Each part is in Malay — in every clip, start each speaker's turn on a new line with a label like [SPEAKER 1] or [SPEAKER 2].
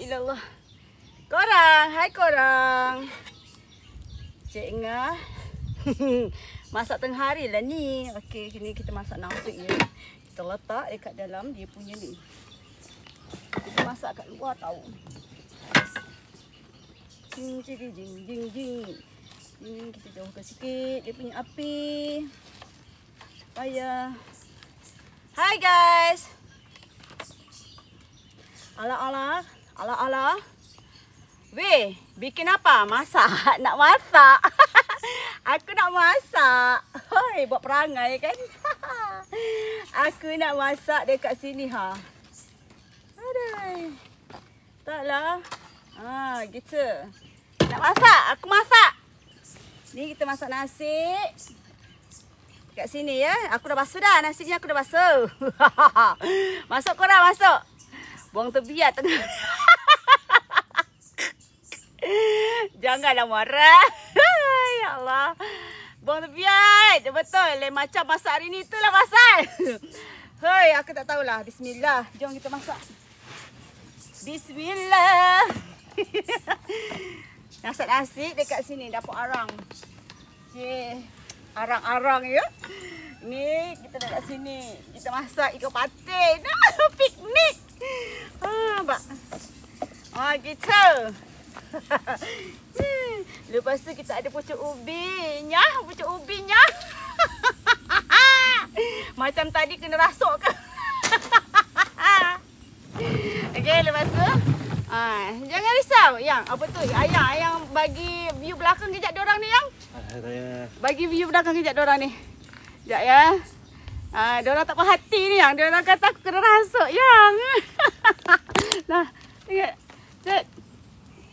[SPEAKER 1] illallah. Korang, hai korang. Cik Ngah. Masak tengah hari lah ni. Okey, ni kita masak nasi ya. Kita letak dekat dalam dia punya ni. Kita masak kat luar tau. Jing jing jing jing jing. Ini kita jauhkan sikit dia punya api. Supaya. Hai guys. Ala-ala, ala-ala. Weh, bikin apa? Masak. Nak masak. Aku nak masak. Hoi, buat perangai kan? Aku nak masak dekat sini ha. Aduh. Taklah. Ha, gitu. Nak masak, aku masak. Ni kita masak nasi. Kat sini ya. Aku dah basuh dah. Nasinya aku dah basuh. Masuk korang, masuk. Buang tebiat tengah. Janganlah marah. Ya Allah. Buang tebiat. Betul. Lain macam masak hari ni. Itulah pasal. Hei, aku tak tahulah. Bismillah. Jom kita masak. Bismillah. Masak nasi dekat sini. Dapur arang. Cik. Arang-arang ya. Ni kita dekat sini. Kita masak ikan patin. Piknik. Mbak. Gitu. Lepas tu kita ada pucuk ubinya. Pucuk ubinya. Macam tadi kena rasuk ke? Okey, lepas tu jangan risau. Yang apa tu? Ayang bagi view belakang kejap diorang ni yang. Bagi view belakang kejap diorang ni. Sekejap ya. Diorang tak perhati ni yang. Diorang kata aku kena rasuk yang. Nah, tengok. Cek.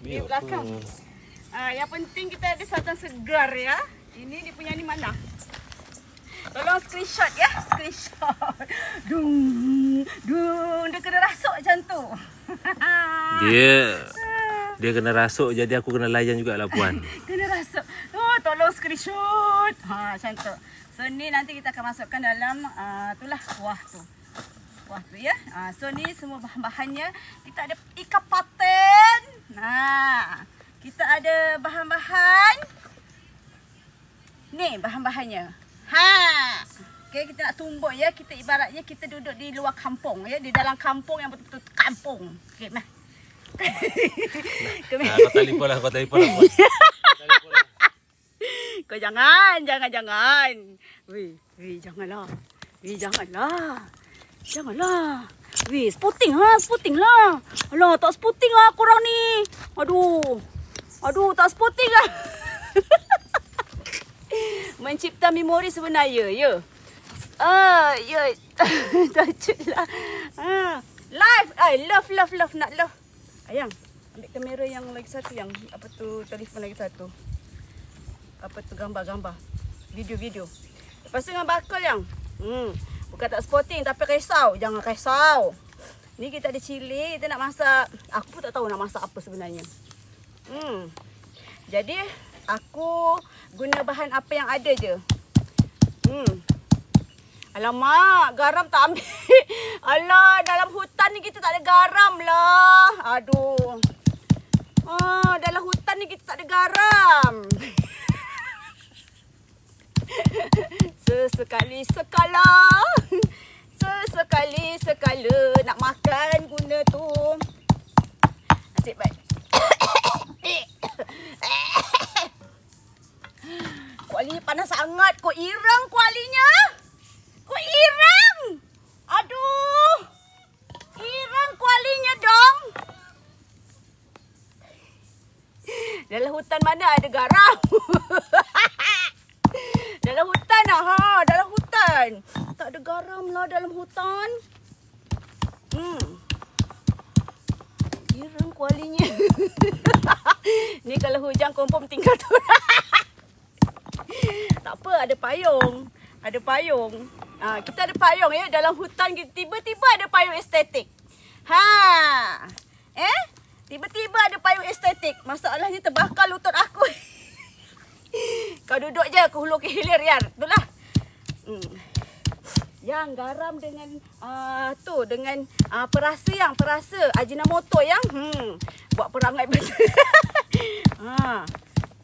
[SPEAKER 1] View belakang. Yang penting kita ada santan segar ya. Ini dia punya ni mana? Tolong screenshot ya. Screenshot. Dung. Dia kena rasuk macam tu.
[SPEAKER 2] Dia kena rasuk jadi aku kena layan jugalah puan.
[SPEAKER 1] Kena rasuk. Tolong screenshot. Macam tu. So ni nanti kita akan masukkan dalam itulah kuah tu. Kuah tu ya. So ni semua bahan-bahannya. Kita ada ikan patin. Kita ada bahan-bahan. Ni bahan-bahannya. Okay, kita nak tumbuk ya. Kita ibaratnya kita duduk di luar kampung ya. Di dalam kampung yang betul-betul kampung. Okay, mah.
[SPEAKER 2] Kau telefon lah.
[SPEAKER 1] Kau jangan. Weh, janganlah. Janganlah. Weh, sporting lah. Alah, tak sporting lah korang ni. Aduh, tak sporting lah. Mencipta memori sebenarnya, ya. Ya. Tajudlah. Live. Love. Nak love. Ayang, ambil kamera yang lagi satu yang. Apa tu, telefon lagi satu. Apa tu, gambar. Video. Lepas tu dengan bakul yang. Bukan tak sporting tapi risau. Jangan risau. Ni kita ada cili. Kita nak masak. Aku pun tak tahu nak masak apa sebenarnya. Jadi aku guna bahan apa yang ada je. Alamak, garam tak ambil. Alah, dalam hutan ni kita tak ada garam lah. Aduh. Dalam hutan ni kita tak ada garam. Sesekali-sekala nak makan guna tu. Nasib baik. Kuali panas sangat. Kok irang kualinya? Kok irang? Aduh. Irang kualinya dong. Dalam hutan mana ada garam? Dalam hutan lah. Dalam hutan. Tak ada garam lah dalam hutan. Irang kualinya. Ni kalau hujan confirm tinggal tu. Tak apa, ada payung. Kita ada payung ya. Dalam hutan tiba-tiba ada payung estetik. Tiba-tiba ada payung estetik. Masalahnya terbakar lutut aku. Kau duduk je ke hulu ke hilir ya. Itulah. Yang garam dengan dengan perasa Ajinomoto yang buat perangai betul.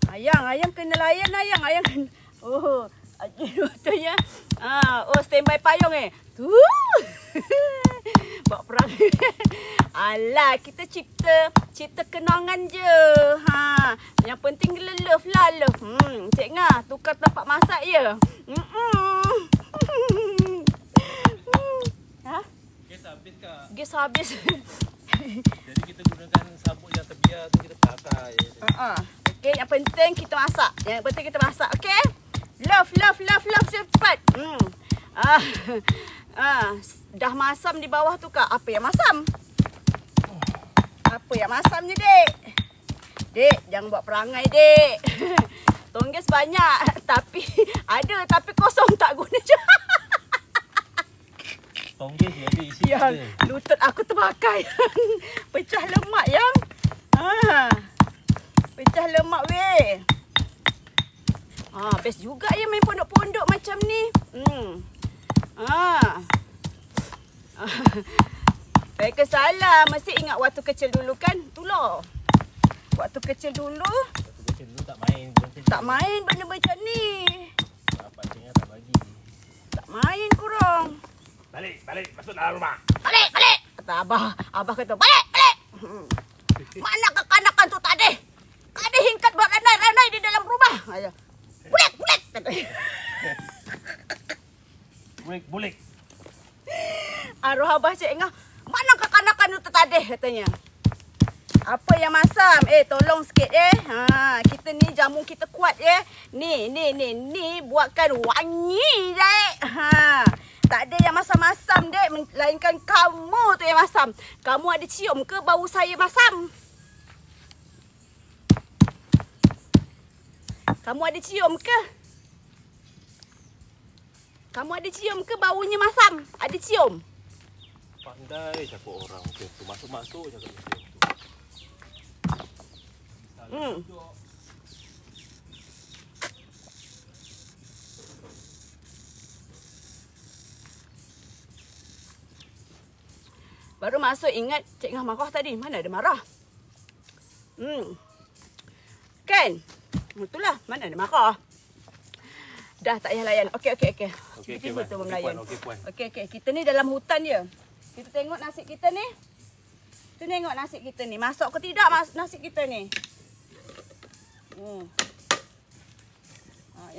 [SPEAKER 1] Ayang kena layan ayang kena. Oh, Ajinomotonya. Standby payung tu. Buat perangai. Alah, kita cipta kenangan je. Yang penting love lah love. Cik Ngah tukar tempat masak ya. Gas habis.
[SPEAKER 2] Jadi kita gunakan sabuk yang terbiar tu kita pakai.
[SPEAKER 1] Okey, yang penting kita masak. Okey? Love cepat. Dah masam di bawah tu Kak. Apa yang masam? Apa yang masam ni, Dek? Dek, jangan buat perangai, Dek. Tongges banyak tapi kosong tak guna je.
[SPEAKER 2] Tonggis je ada isi
[SPEAKER 1] Yang
[SPEAKER 2] ada.
[SPEAKER 1] lutut aku terbakar. Pecah lemak yang. Pecah lemak weh. Best juga ya main pondok-pondok macam ni. Waalaikumsalam. Masih ingat waktu kecil dulu kan? Itulah. Waktu kecil dulu
[SPEAKER 2] tak main benda
[SPEAKER 1] tak main benda macam ni.
[SPEAKER 2] Bapak Cik Ngah tak bagi.
[SPEAKER 1] Tak main korang.
[SPEAKER 2] Balik, masuk dalam rumah.
[SPEAKER 1] Balik. Kata Abah kata, balik. Mana kekanakan tu tadi? Tadi hingkat buat ranai-ranai di dalam rumah. Bulik. Kata.
[SPEAKER 2] Bulik.
[SPEAKER 1] Arwah Abah Cik Ngah, mana kekanakan tu tadi? Katanya. Apa yang masam? Tolong sikit kita ni jamu kita kuat Ni buatkan wangi dek. Tak ada yang masam-masam dek, melainkan kamu tu yang masam. Kamu ada cium ke bau saya masam? Kamu ada cium ke? Baunya masam? Ada cium?
[SPEAKER 2] Pandai cakap orang macam tu. Masuk-masuk cakap macam tu.
[SPEAKER 1] Baru masuk ingat Cik Ngah marah tadi. Mana ada marah? Kan? Itulah, mana ada marah. Dah tak payah layan. Okey. Tiba-tiba tu melayan. Okey. Kita ni dalam hutan je. Kita tengok nasi kita ni. Masak ke tidak nasi kita ni?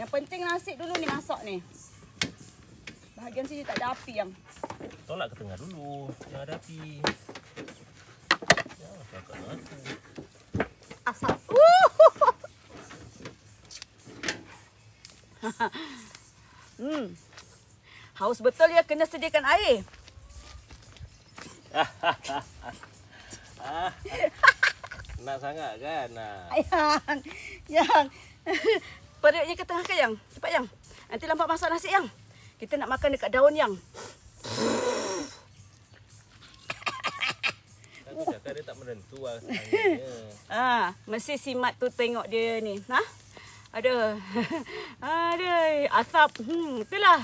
[SPEAKER 1] Yang penting nasi dulu ni masak ni. Bahagian sini tak ada api yang.
[SPEAKER 2] Tolak ke tengah dulu. Yang ada api. Kakak aku.
[SPEAKER 1] Asap. Haus betul ya, kena sediakan air.
[SPEAKER 2] Nak sangat kan?
[SPEAKER 1] Yang. Perutnya ke tengah ke yang? Cepat yang. Nanti lambat masak nasi yang. Kita nak makan dekat daun yang.
[SPEAKER 2] Aku cakap dia tak menentu lah sebenarnya.
[SPEAKER 1] Mesti si Mat tu tengok dia ni. Aduh, asap. Itulah.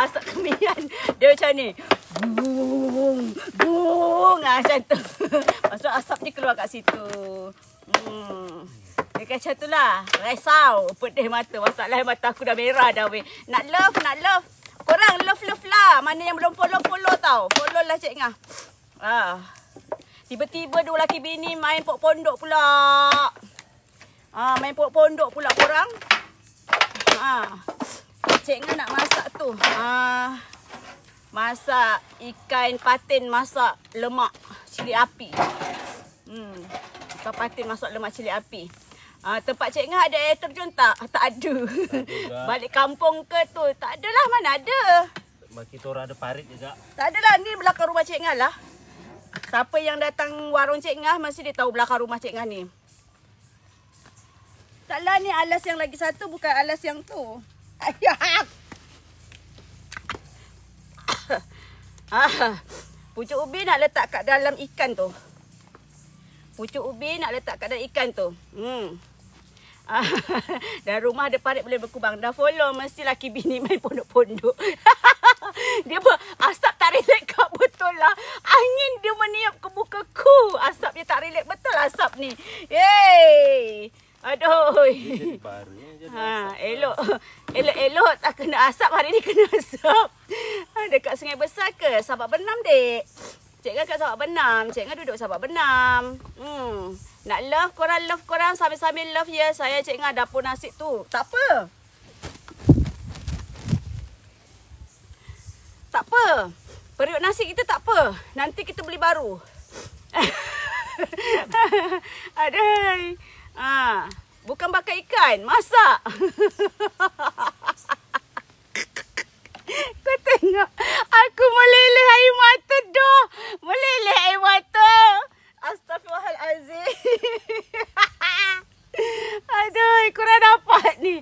[SPEAKER 1] Asap kemian. Dia macam ni. Bung. Macam tu. Maksud asap ni keluar kat situ. Dia macam tu lah. Risau. Pedih mata. Masalah mata aku dah merah dah weh. Nak love. Korang love lah. Mana yang belum follow tau. Follow lah Cik Ngah. Tiba-tiba dua lelaki bini main pondok pula. Main pondok pula korang. Cik Ngah nak masak tu. Masak ikan patin, masak lemak cili api. Ikan patin masak lemak cili api. Tempat Cik Ngah ada air terjun tak? Tak ada. Balik kampung ke tu? Tak adalah, mana ada.
[SPEAKER 2] Kita orang ada parit juga.
[SPEAKER 1] Tak adalah, ni belakang rumah Cik Ngah lah. Siapa yang datang warung Cik Ngah mesti dia tahu belakang rumah Cik Ngah ni. Taklah, ni alas yang lagi satu, bukan alas yang tu. Pucuk ubi nak letak kat dalam ikan tu. Dan rumah ada parit boleh berkubang. Dah follow mesti laki bini main pondok-pondok. Dia asap tak relate kat betul lah. Angin dia meniup ke mukaku. Asap dia tak relate betul asap ni. Yeay. Aduh.
[SPEAKER 2] Jadi baru jadi
[SPEAKER 1] Elok tak kena asap, hari ni kena asap. Dekat Sungai Besar ke? Sabak Benam, dek. Cik Ngah kat Sabak Benam. Cik Ngah duduk Sabak Benam. Nak love korang sambil-sambil love ya. Saya Cik Ngah dapur nasi tu. Tak apa. Tak apa. Periuk nasi kita tak apa. Nanti kita beli baru. Aduh. Bukan bakar ikan, masak. Kau tengok, aku meleleh air mata dah. Meleleh air mata. Astaghfirullahalazim. Aduh, korang dapat ni.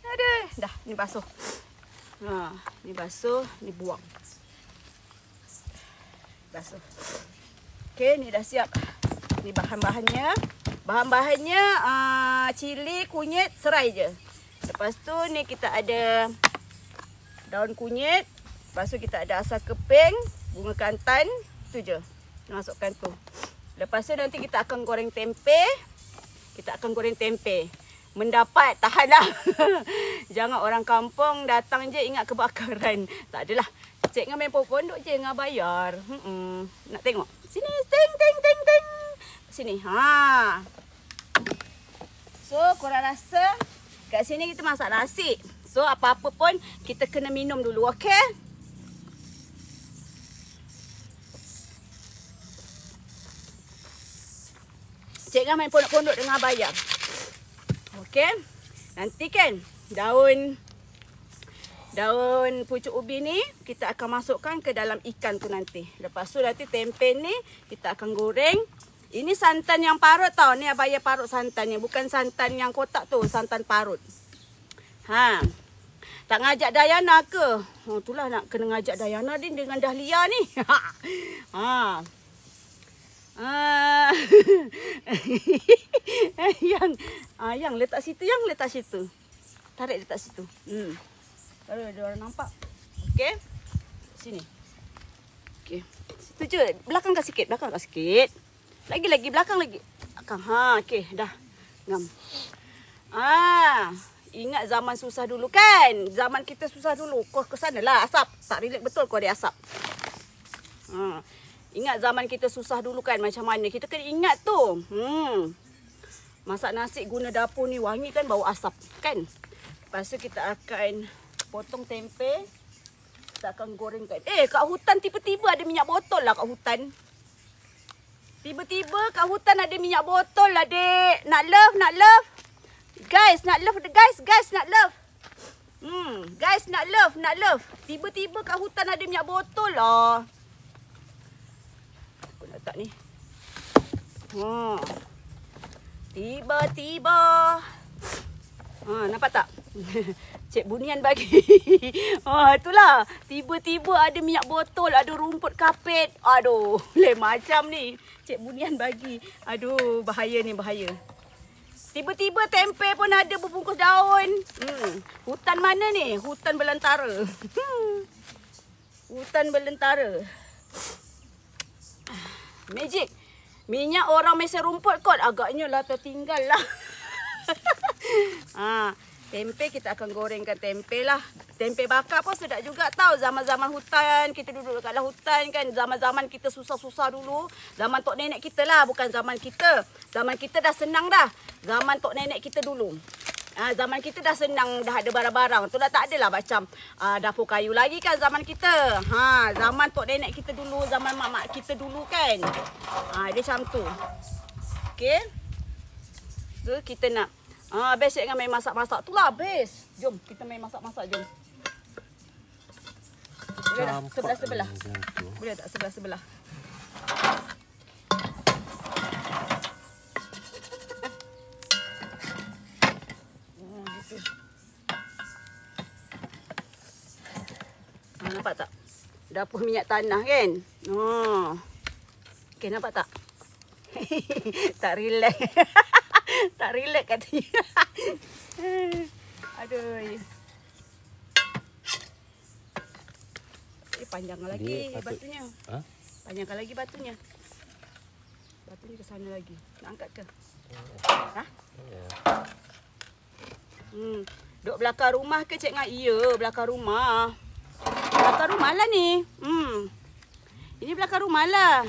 [SPEAKER 1] Aduh, dah, ni basuh. Ni basuh, ni buang. Basuh. Okey, ni dah siap. Ni bahan-bahannya. Bahan-bahannya cili, kunyit, serai je. Lepas tu ni kita ada daun kunyit. Lepas tu kita ada asam keping, bunga kantan. Tu je. Masukkan tu. Lepas tu nanti kita akan goreng tempe. Mendapat, tahanlah. Jangan orang kampung datang je ingat kebakaran. Tak adalah. Cik Ngah main pondok je, Ngah bayar. Nak tengok? Sini, ting. Sini. So, korang rasa kat sini kita masak nasi. So, apa-apa pun kita kena minum dulu, okey? Cik Ngah main pondok-pondok dengan bayar. Okey? Nanti kan daun pucuk ubi ni kita akan masukkan ke dalam ikan tu nanti. Lepas tu nanti tempe ni kita akan goreng. Ini santan yang parut tau. Ni abang parut santannya. Bukan santan yang kotak tu. Santan parut. Tak ngajak Dayana ke? Itulah nak kena ngajak Dayana ni dengan Dahlia ni. Yang letak situ. Tarik letak situ. Baru ada orang nampak. Okey. Sini. Okey. Situ je. Belakang sikit. Lagi belakang lagi. Belakang. Okey, dah. Ngam. Ingat zaman susah dulu kan? Zaman kita susah dulu. Kau ke sanalah asap. Tak relate betul kau ada asap. Ingat zaman kita susah dulu kan macam mana? Kita kena ingat tu. Masak nasi guna dapur ni wangi kan bau asap kan? Lepas tu kita akan potong tempe. Kita akan gorengkan. Kat hutan tiba-tiba ada minyak botol lah kat hutan. Tiba-tiba kat hutan ada minyak botol lah, dek. Nak love. Guys, nak love. Guys, nak love. Guys, nak love. Tiba-tiba kat hutan ada minyak botol lah. Aku nak letak ni. Tiba-tiba. Nampak tak? Cik Bunian bagi. Itulah. Tiba-tiba ada minyak botol, ada rumput kapit. Aduh, lain macam ni. Cik Bunian bagi. Aduh, bahaya ni, bahaya. Tiba-tiba tempe pun ada berbungkus daun. Hutan mana ni? Hutan belantara. Hutan belantara. Magic. Minyak orang mesin rumput kot. Agaknya lah tertinggal lah. Tempe kita akan gorengkan tempe lah. Tempe bakar pun sedap juga tau. Zaman-zaman hutan, kita duduk dekat hutan kan. Zaman-zaman kita susah-susah dulu. Zaman tok nenek kita lah, bukan zaman kita. Zaman kita dah senang dah. Zaman tok nenek kita dulu. Zaman kita dah senang, dah ada barang-barang. Tu dah tak adalah macam dapur kayu lagi kan zaman kita. Zaman tok nenek kita dulu, zaman mak-mak kita dulu kan. Dia macam tu. Okey. So kita nak best dengan main masak-masak tu lah best. Jom kita main masak-masak jom. Boleh tak? Sebelah-sebelah. Boleh tak sebelah-sebelah? Gitu. Nampak tak? Dapur minyak tanah kan? Okey, nampak tak? Tak relax. Tak relax katanya. Aduh. Panjangkan lagi batunya.
[SPEAKER 2] Ha?
[SPEAKER 1] Panjangkan lagi batunya. Batunya ke sana lagi. Nak angkat ke? Ha?
[SPEAKER 2] Ya.
[SPEAKER 1] Duduk belakang rumah ke Cik Ngah? Ya, belakang rumah. Belakang rumah lah ni. Ini belakang rumah lah.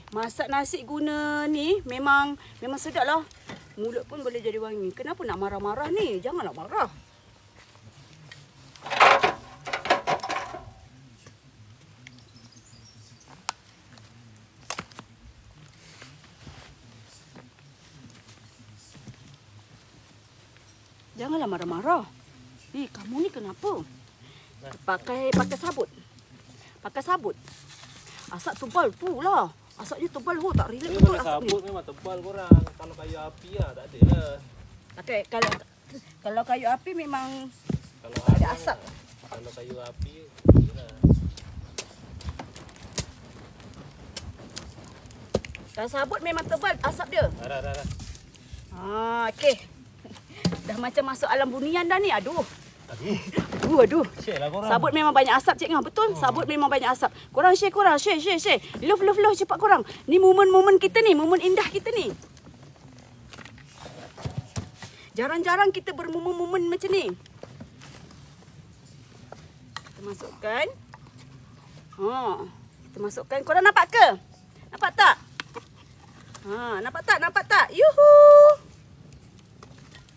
[SPEAKER 1] Masak nasi guna ni memang sedap lah. Mulut pun boleh jadi wangi. Kenapa nak marah-marah ni? Janganlah marah. Janganlah marah-marah. Kamu ni kenapa? Pakai sabut. Pakai sabut. Asap tebal tu lah. Asapnya tebal tu. Tak relax betul asap ni.
[SPEAKER 2] Sabut memang tebal korang. Kalau kayu api lah tak ada lah.
[SPEAKER 1] Okay, kalau kayu api memang
[SPEAKER 2] Kalau
[SPEAKER 1] ada asap.
[SPEAKER 2] Kalau kayu api, yalah.
[SPEAKER 1] Kalau sabut memang tebal asap dia.
[SPEAKER 2] Dah.
[SPEAKER 1] Okey. Dah macam masuk alam bunian dah ni. Aduh.
[SPEAKER 2] Share lah korang.
[SPEAKER 1] Sabut memang banyak asap Cik Ngah. Betul. Sabut memang banyak asap. Korang share. Love cepat korang. Ni momen-momen kita ni. Momen indah kita ni. Jarang-jarang kita bermomen-momen macam ni. Kita masukkan. Kita masukkan. Korang nampak ke? Nampak tak? Nampak tak? Yuhu.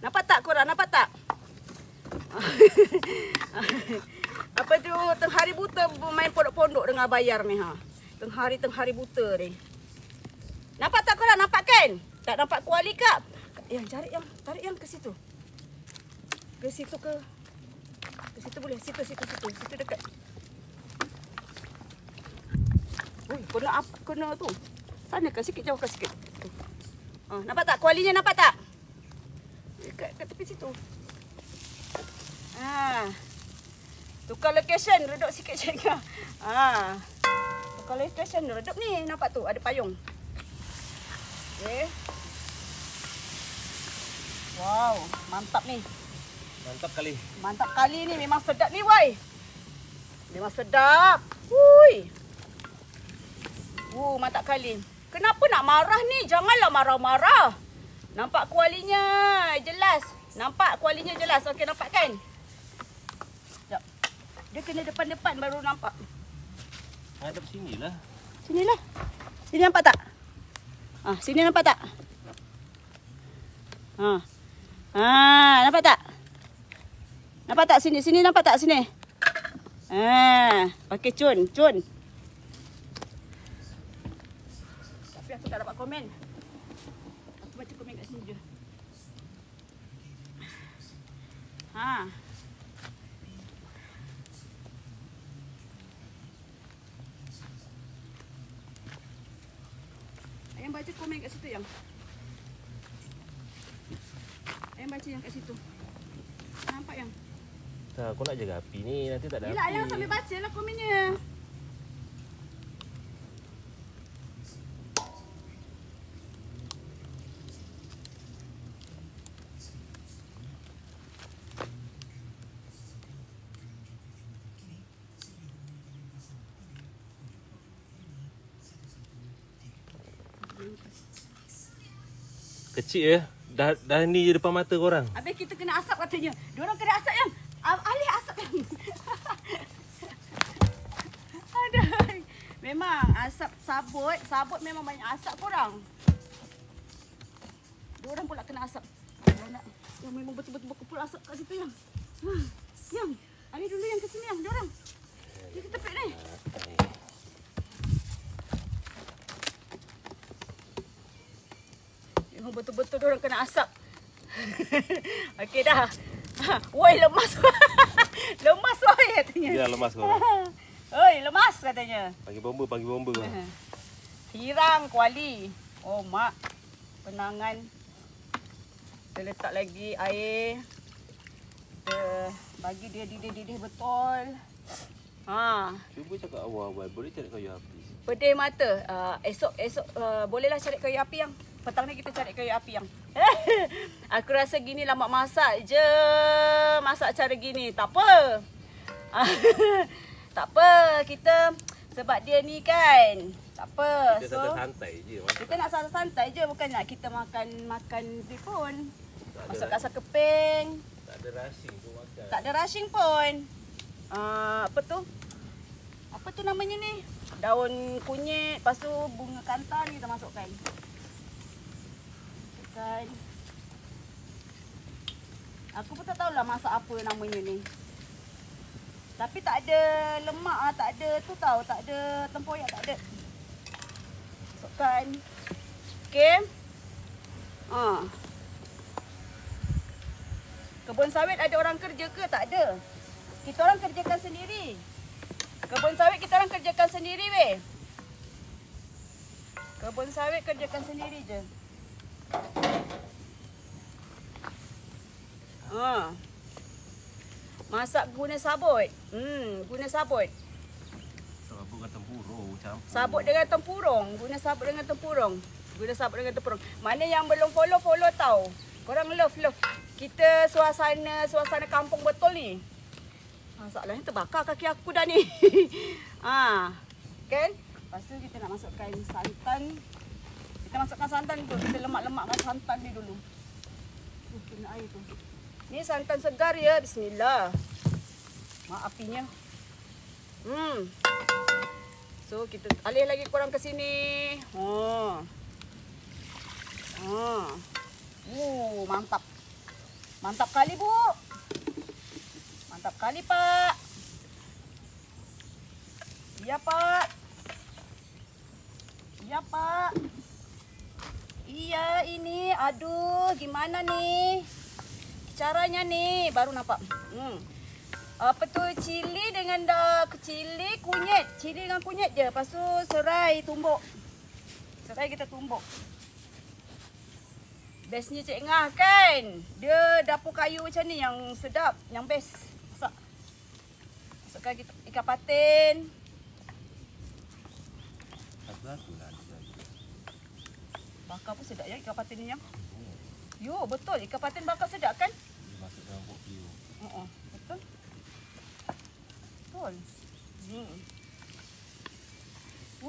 [SPEAKER 1] Nampak tak korang? Nampak tak? Apa tu tenghari buta main pondok-pondok dengan bayar ni Tenghari buta ni. Nampak tak korang? Nampak kan? Tak nampak kuali kak? Tarik yang ke situ. Ke situ ke? Ke situ boleh. Situ dekat. Kena tu. Sana ke sikit, jauhkan sikit. Nampak tak kualinya? Nampak tak? Kat tepi situ. Tukar location, redup sikit Cik Ngah. Tukar location, redup ni. Nampak tu, ada payung. Okey. Wow, mantap ni. Mantap kali ni. Memang sedap ni, woi. Memang sedap. Hui. Mantap kali. Kenapa nak marah ni? Janganlah marah-marah. Nampak kualinya jelas. Okey, nampak kan? Sekejap. Dia kena depan-depan baru nampak.
[SPEAKER 2] Hadap sinilah.
[SPEAKER 1] Sinilah. Sini nampak tak? Sini nampak tak? Nampak tak? Nampak tak sini? Sini nampak tak sini? Okey, cun. Tapi aku tak dapat komen. Aku baca komen kat sini je. Ayang baca komen kat situ yang. Ayang baca yang kat situ. Nampak yang?
[SPEAKER 2] Tak, aku nak jaga api ni. Nanti tak ada
[SPEAKER 1] Yelah,
[SPEAKER 2] api.
[SPEAKER 1] Ayang sambil baca lah komennya.
[SPEAKER 2] Kecil ya. Dah ni je depan mata korang.
[SPEAKER 1] Habis kita kena asap katanya. Diorang kena asap yang. Alih asap yang. Aduh. Memang asap sabut memang banyak asap korang. Diorang pula kena asap. Yang memang betul-betul berkumpul asap kat situ yang. Yang. Alih dulu yang ke sini yang. Diorang. Dia ke tepik ni. Betul-betul diorang kena asap. Okey dah. Woi, lemas. Lemas woi katanya.
[SPEAKER 2] Ya, lemas korang.
[SPEAKER 1] Oi, lemas katanya.
[SPEAKER 2] Panggil bomba.
[SPEAKER 1] Hirang kuali. Oh, mak. Penangan. Kita letak lagi air. Kita bagi dia didih-didih betul.
[SPEAKER 2] Cuba cakap awal-awal. Boleh cari kayu api.
[SPEAKER 1] Pedih mata. Esok bolehlah cari kayu api yang. Petang ni kita cari kayu api yang. Aku rasa gini lah mak masak je. Masak cara gini. Tak apa. Tak apa. Kita sebab dia ni kan. Tak apa.
[SPEAKER 2] Kita santai je.
[SPEAKER 1] Kita nak santai je. Bukan nak kita makan ni pun. Masuk kat keping.
[SPEAKER 2] Tak ada rushing tu makan. Tak
[SPEAKER 1] ada rushing pun. Apa tu namanya ni? Daun kunyit, lepas tu bunga kantan kita masukkan. Aku pun tak tahulah masak apa namanya ni. Tapi tak ada lemak, tak ada tu tahu, tak ada tempoyak, tak ada. Masukkan. Okey. Kebun sawit ada orang kerja ke? Tak ada. Kita orang kerjakan sendiri. Kebun sawit kita orang kerjakan sendiri weh. Kebun sawit kerjakan sendiri je. Masak guna sabut. Guna sabut.
[SPEAKER 2] Sabut dengan tempurung campur.
[SPEAKER 1] Sabut dengan tempurung. Guna sabut dengan tempurung. Guna sabut dengan tempurung. Mana yang belum follow tahu. Korang love. Kita suasana kampung betul ni. Masalahnya terbakar kaki aku dah ni. Kan? Lepas tu kita nak masukkan santan. Kita masukkan santan tu. Kita lemak-lemakkan santan ni dulu. Kena air tu. Ni santan segar ya. Bismillah. Mak apinya. So kita alih lagi korang ke sini. Mantap. Mantap kali Bu. Mantap kali Pak. Iya Pak. Iya Pak. Iya ini. Aduh gimana nih caranya nih. Baru nampak. Apa tu cili dengan kunyit. Cili dengan kunyit je. Lepas tu serai tumbuk. Serai kita tumbuk. Bestnya Cik Ngah kan. Dia dapur kayu macam ni yang sedap, yang best. Masukkan kita ikan patin.
[SPEAKER 2] Satu-satu lah.
[SPEAKER 1] Bakar pun sedap ya ikan patin ni yang. Yo, betul. Ikan patin bakar sedap kan?
[SPEAKER 2] Dia masuk dalam pok piu.
[SPEAKER 1] Betul. Betul.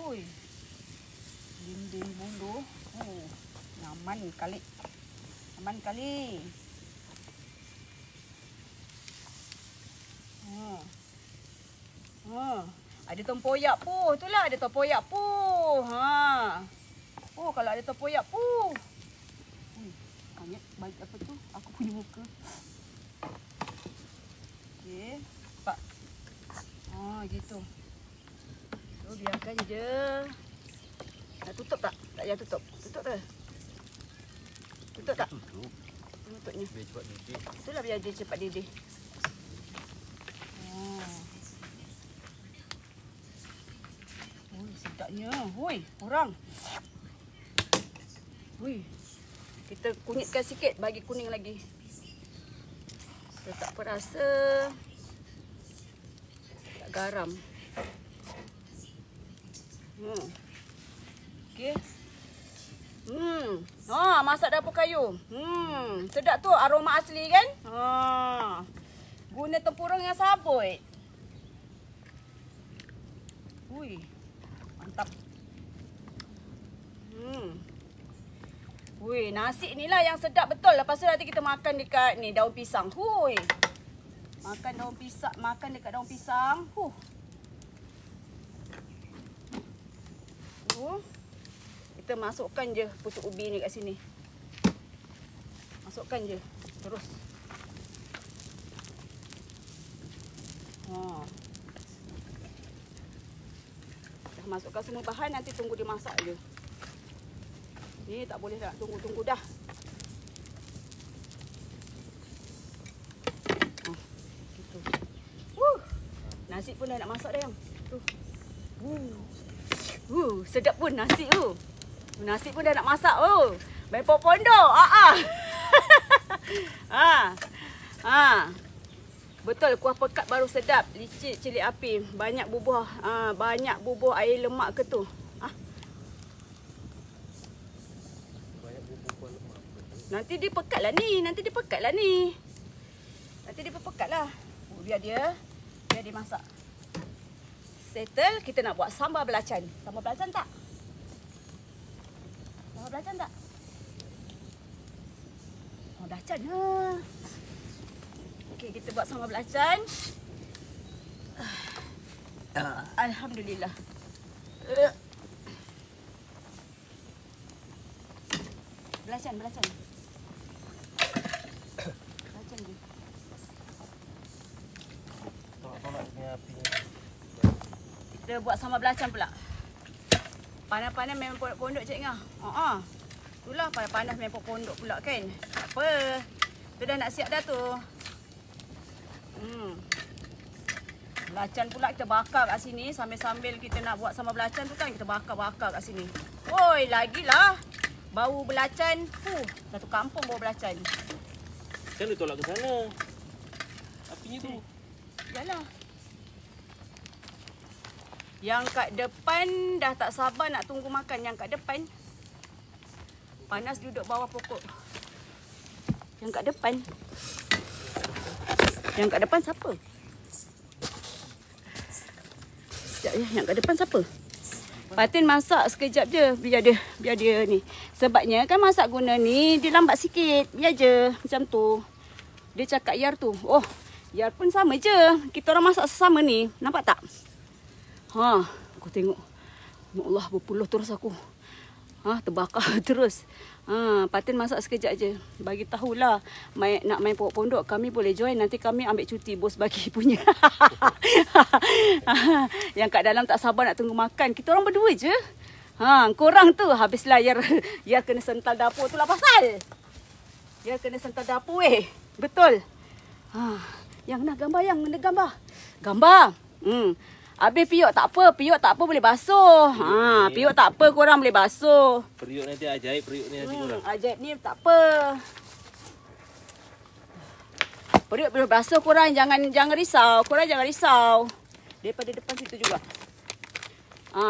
[SPEAKER 1] Ui. Dinding bulu. Nyaman kali. Nyaman kali. Ada tempoyak pu. Itulah ada tempoyak pu. Oh, kalau ada tempoyak pu. Banyak baik apa tu? Aku punya muka. Okey, Pak. Gitu. So biarkan je. Nak tutup tak? Tak payah tutup. Tutup ke? Tutup tak?
[SPEAKER 2] Tutup.
[SPEAKER 1] Tutupnya.
[SPEAKER 2] Biar cepat didih.
[SPEAKER 1] Itulah biar dia cepat didih. Sedapnya. Hui, kurang. Hui. Kita kunyitkan sikit bagi kuning lagi. Saya tak perasa. Tak garam. Okey. Masak dapur kayu. Sedap tu aroma asli kan? Guna tempurung yang sabut. Ui. Mantap. Ui, nasi ni lah yang sedap betul. Lepas tu nanti kita makan dekat ni daun pisang. Hui. Makan daun pisang, makan dekat daun pisang. Kita masukkan je pucuk ubi ni kat sini. Masukkan je. Terus. Dah masukkan semua bahan, nanti tunggu dia masak je. Ni tak boleh nak tunggu-tunggu dah. Gitu. Nasi pun dah nak masak dah yang. Sedap pun nasi tu. Nasi pun dah nak masak tu. Main pondok. Betul, kuah pekat baru sedap. Licin cili api. Banyak bubuh air lemak ke tu.
[SPEAKER 2] Banyak bubuk kuah lemak.
[SPEAKER 1] Nanti dia pekat lah ni. Nanti dia pekat lah. Biar dia masak. Settle, kita nak buat sambal belacan. Sambal belacan tak? Sambal belacan. Okey, kita buat sambal belacan. Alhamdulillah. Belacan je.
[SPEAKER 2] Tolak-tolak punya apinya.
[SPEAKER 1] Kita buat sambal belacan pula. Panas-panas memang pondok-pondok Cik Ngah. Itulah panas-panas memang pondok pula kan. Tak apa. Tu dah nak siap dah tu. Belacan pula kita bakar kat sini. Sambil-sambil kita nak buat sambal belacan tu kan, kita bakar-bakar kat sini. Woi, lagilah. Bau belacan. Satu kampung bau belacan.
[SPEAKER 2] Kan dia tolak ke sana. Apinya tu.
[SPEAKER 1] Yalah. Yang kat depan dah tak sabar nak tunggu makan. Yang kat depan panas duduk bawah pokok. Yang kat depan siapa? Sekejap ya, yang kat depan siapa? Patin masak sekejap je. Biar dia ni. Sebabnya kan masak guna ni dia lambat sikit. Biar je macam tu. Dia cakap Yar tu. Yar pun sama je. Kita orang masak sesama ni. Nampak tak? Aku tengok. Ya Allah, berpuluh terus aku. Terbakar terus. Patin masak sekejap je. Bagi tahulah nak main pondok, kami boleh join. Nanti kami ambil cuti, bos bagi punya. Yang kat dalam tak sabar nak tunggu makan. Kita orang berdua je. Korang tu habislah Yar kena sental dapur tu lah pasal. Yar kena sental dapur Betul. Yang nak gambar, Gambar. Habis piuk tak apa boleh basuh. Piuk tak apa, korang boleh basuh.
[SPEAKER 2] Periuk nanti ajaib, periuk ni nanti korang.
[SPEAKER 1] Ajaib ni tak apa. Periuk boleh basuh, korang jangan risau. Daripada depan situ juga.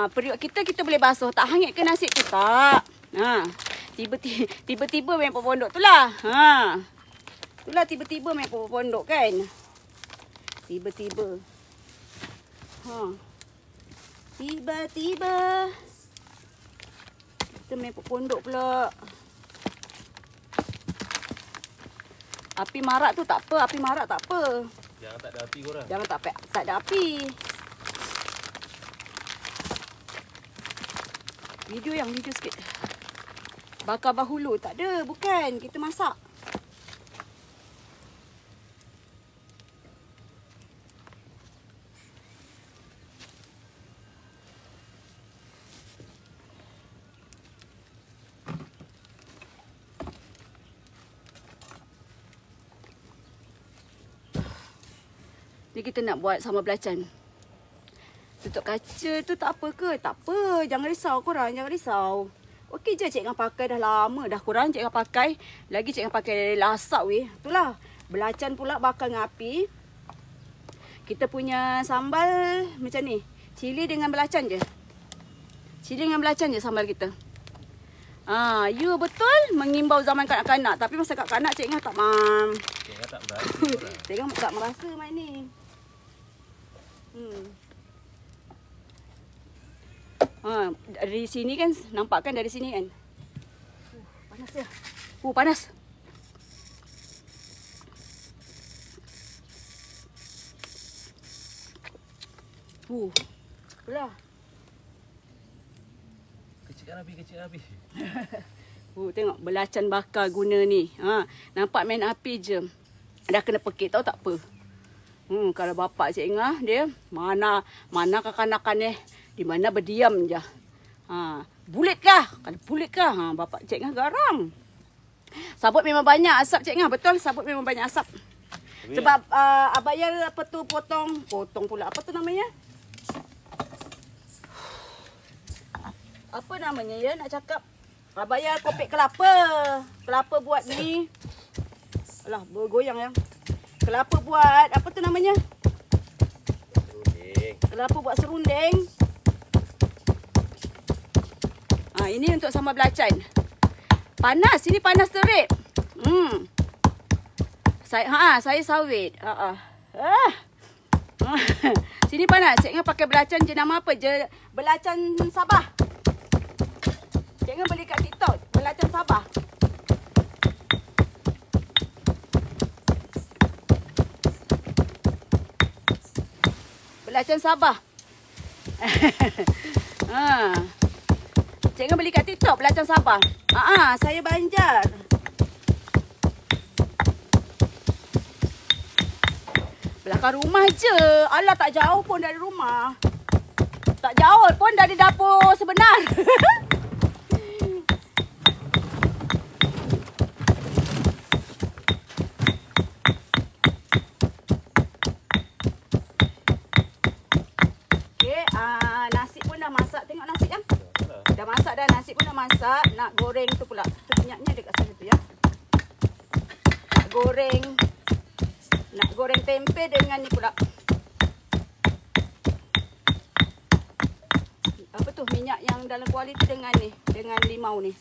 [SPEAKER 1] Periuk kita boleh basuh. Tak hangit ke nasi tu tak. Tiba-tiba main pondok tu lah. Itulah tiba-tiba main pondok kan. Tiba-tiba kita main pondok pula. Api marak tu tak apa.
[SPEAKER 2] Jangan tak ada api korang.
[SPEAKER 1] Jangan tak ada api. Video sikit. Bakar bahulu tak ada, bukan. Kita masak. Ni kita nak buat sambal belacan. Tutup kaca tu tak apa ke? Tak apa. Jangan risau korang. Okey je Cik Ngah pakai dah lama. Dah korang Cik Ngah pakai. Lagi Cik Ngah pakai lasak Itulah. Belacan pula bakar dengan api. Kita punya sambal macam ni. Cili dengan belacan je. Sambal kita. You betul mengimbau zaman kanak-kanak. Tapi masa kanak-kanak Cik Ngah tak
[SPEAKER 2] Cik Ngah tak berasa korang.
[SPEAKER 1] Cik Ngah tak merasa main ni. Dari sini kan, nampak kan dari sini kan. Panas ya. Panas. Belah.
[SPEAKER 2] Kecil api.
[SPEAKER 1] Tengok belacan bakar guna ni. Nampak main api je. Dah kena pekik tahu tak apa. Kalau bapak Cik Ngah dia mana kanak-kanak di mana berdiam je. Bulit kah? Kalau bulit kah? Bapak Cik Ngah garang. Sabut memang banyak asap Cik Ngah, betul sabut memang banyak asap. Sebab abaya apa tu potong pula apa tu namanya? Apa namanya ya nak cakap? Abaya kopek kelapa. Kelapa buat ni. Alah bergoyang ya. Kelapa buat apa tu namanya?
[SPEAKER 2] Serunding.
[SPEAKER 1] Kelapa buat serunding. Ini untuk sambal belacan. Panas, ini panas terik. Saya sawit. Sini panas. Cik Ngah pakai belacan jenama apa? Belacan Sabah. Cik Ngah beli kat TikTok. Belacan Sabah. Belacan Sabah. Cik Ngah beli kat TikTok belacan Sabah. Saya Banjar. Belakang rumah je. Alah, tak jauh pun dari rumah. Tak jauh pun dari dapur sebenar. Okey, nasi pun dah masak. Tengok nasi jam. Dah masak dah, nasi pun dah masak. Nak goreng tu pula. Tu minyaknya dekat sana tu ya. Nak goreng tempe dengan ni pula. Apa tu minyak yang dalam kuali tu dengan ni, dengan limau ni.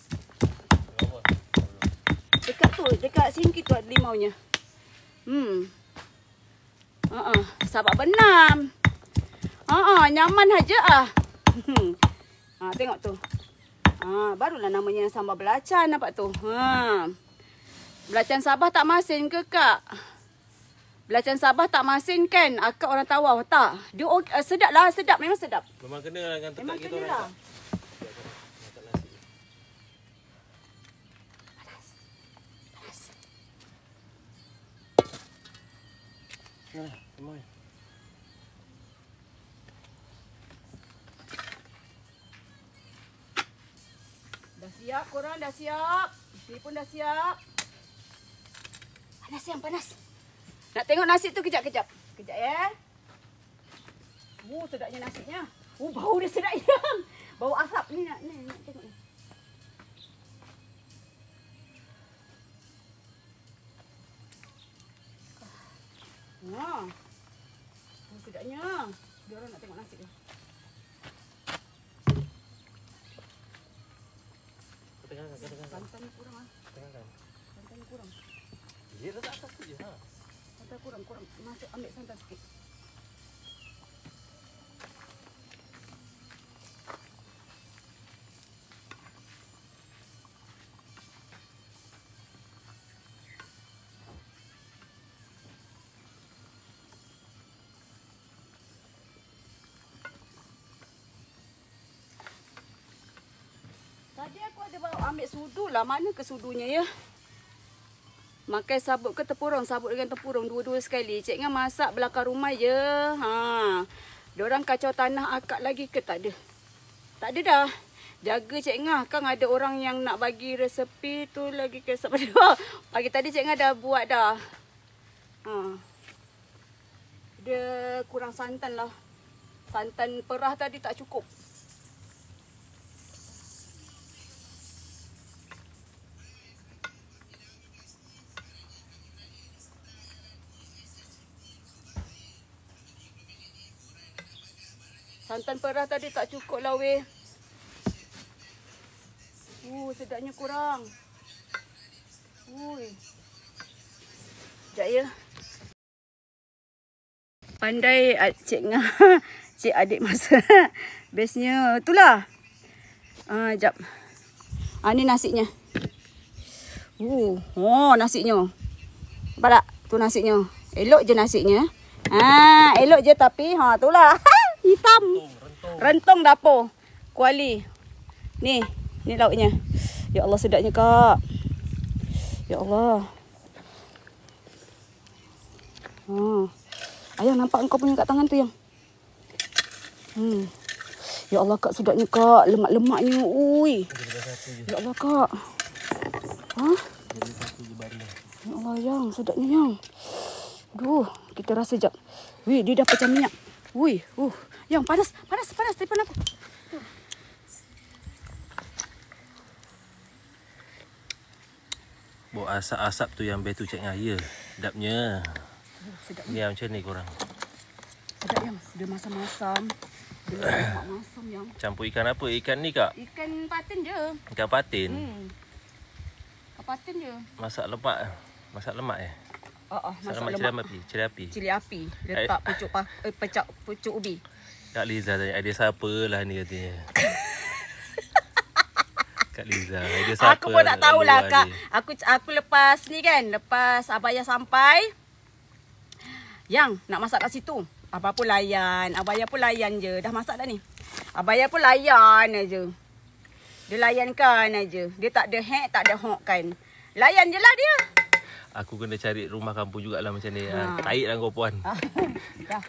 [SPEAKER 1] Dekat tu, dekat sinki tu ada limaunya. Sahabat benam. Nyaman aja tengok tu. Barulah namanya sambal belacan nampak tu. Belacan Sabah tak masin ke kak? Belacan Sabah tak masin kan? Akak orang Tawau tak? Dia sedap lah, sedap, memang sedap.
[SPEAKER 2] Memang kena lah dengan
[SPEAKER 1] Memang
[SPEAKER 2] tetap kita
[SPEAKER 1] kena
[SPEAKER 2] orang.
[SPEAKER 1] lah. Dah siap korang, dah siap. Ini pun dah siap. Panas yang panas. Nak tengok nasi tu kejap-kejap. Kejap ya. Sedapnya nasinya. Bau dia sedap yang. Bau asap ni nak tengok ni. Sedapnya. Dia orang nak tengok nasi tu. Santan kurang ah. Santan kurang.
[SPEAKER 2] Dia letak atas tu je
[SPEAKER 1] Santan kurang. Masuk ambil santan sikit. Tadi aku ada bawa ambil sudu lah. Mana ke sudunya ya? Makan sabut ke tempurung? Sabut dengan tempurung dua-dua sekali. Cik Ngah masak belakang rumah je. Diorang kacau tanah akak lagi ke tak ada? Tak ada dah. Jaga Cik Ngah. Kan ada orang yang nak bagi resepi tu lagi kesap pada. Pagi tadi Cik Ngah dah buat dah. Dia kurang santan lah. Santan perah tadi tak cukup. Santan perah tadi tak cukup lah weh. Sedapnya kurang. Sekejap ya. Pandai Cik Ngah. Cik adik masak. Bestnya. Itulah. Sekejap. Ni nasinya. Nasinya. Nampak tak? Tu nasinya. Elok je nasinya. Elok je tapi. Itulah. Hitam. Rentung dapur. Kuali. Ni lauknya. Ya Allah sedapnya kak. Ya Allah. Ayang nampak engkau punya kat tangan tu yang. Ya Allah kak sedapnya kak. Lemak-lemaknya. Ya Allah kak. Ya Allah yang sedapnya yang. Aduh, kita rasa jap. Dia dah pecah minyak. Yang panas telefon aku.
[SPEAKER 2] Bawa asap-asap tu yang batu Cik Ngah. Ya, sedapnya.
[SPEAKER 1] Sedap.
[SPEAKER 2] Ni macam ni korang.
[SPEAKER 1] Sedap yang. Dia masam-masam. Dia lemak masam yang.
[SPEAKER 2] Campur ikan apa? Ikan ni kak?
[SPEAKER 1] Ikan patin je.
[SPEAKER 2] Ikan patin.
[SPEAKER 1] Ikan patin je.
[SPEAKER 2] Masak lemak. Masak lemak
[SPEAKER 1] Masak
[SPEAKER 2] lemak
[SPEAKER 1] lemak.
[SPEAKER 2] cili api.
[SPEAKER 1] Cili api. Letak pucuk ubi.
[SPEAKER 2] Kak Liza tanya, idea siapa lah ni katanya. Kak Liza, idea siapa?
[SPEAKER 1] Aku pun tak tahulah
[SPEAKER 2] luar
[SPEAKER 1] Kak.
[SPEAKER 2] ni?
[SPEAKER 1] Aku lepas ni kan, lepas Abaya sampai, yang nak masak kat situ. Abah pun layan, Abaya pun layan je. Dah masak dah ni. Abaya pun layan aja. Dia layankan aja. Dia tak ada hack, tak ada hok kan. Layan je lah dia.
[SPEAKER 2] Aku kena cari rumah kampung jugalah macam ni. Taik lah kau puan.
[SPEAKER 1] Dah.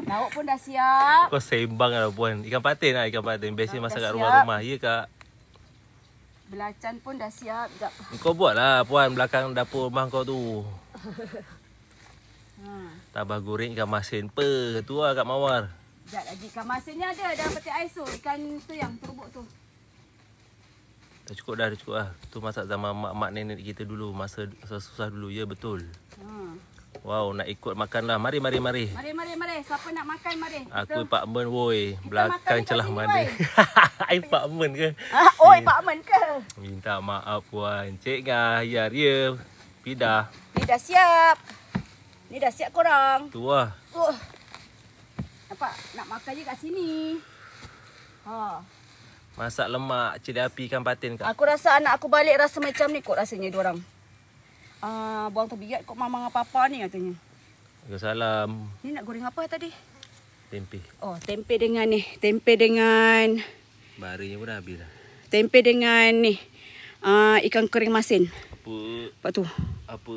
[SPEAKER 1] Lauk pun dah siap.
[SPEAKER 2] Kau sembang lah puan. Ikan patin lah, ikan patin. Biasa
[SPEAKER 1] Lauk
[SPEAKER 2] masak
[SPEAKER 1] dah
[SPEAKER 2] kat
[SPEAKER 1] siap.
[SPEAKER 2] rumah-rumah. Ya kak?
[SPEAKER 1] Belacan pun dah siap. Sekejap.
[SPEAKER 2] Kau buat lah puan belakang dapur rumah kau tu. Tabah goreng ikan masin. Tu lah Kak Mawar.
[SPEAKER 1] Sekejap lagi. Ikan masinnya ada. Dah peti ais tu. Ikan tu yang turbuk tu.
[SPEAKER 2] Dah cukup dah, Tu masak zaman mak-mak nenek kita dulu. Masa susah dulu. Ya betul. Wow, nak ikut makan lah. Mari.
[SPEAKER 1] Mari. Siapa nak makan, mari.
[SPEAKER 2] Aku Pak Men woi.
[SPEAKER 1] makan
[SPEAKER 2] Belakang
[SPEAKER 1] dekat
[SPEAKER 2] celah
[SPEAKER 1] sini,
[SPEAKER 2] mana.
[SPEAKER 1] woi.
[SPEAKER 2] Ai Pak Men ke?
[SPEAKER 1] Pak Men ke?
[SPEAKER 2] Minta maaf puan. Cik Ngah, ya dia. Pidah.
[SPEAKER 1] Ni dah siap. Ni dah siap korang.
[SPEAKER 2] Tu lah.
[SPEAKER 1] Nampak? Nak makan je kat sini.
[SPEAKER 2] Masak lemak cili api ikan patin kak.
[SPEAKER 1] Aku rasa anak aku balik rasa macam ni kot rasanya diorang. Buang terbiat kot mama dengan papa ni katanya.
[SPEAKER 2] Waalaikumsalam.
[SPEAKER 1] Ni nak goreng apa tadi?
[SPEAKER 2] Tempe.
[SPEAKER 1] Oh, tempe dengan ni. Tempe dengan...
[SPEAKER 2] Barinya pun dah habis dah.
[SPEAKER 1] Tempe dengan ni. Ikan kering masin.
[SPEAKER 2] Apa?
[SPEAKER 1] Lepas tu.
[SPEAKER 2] Apa?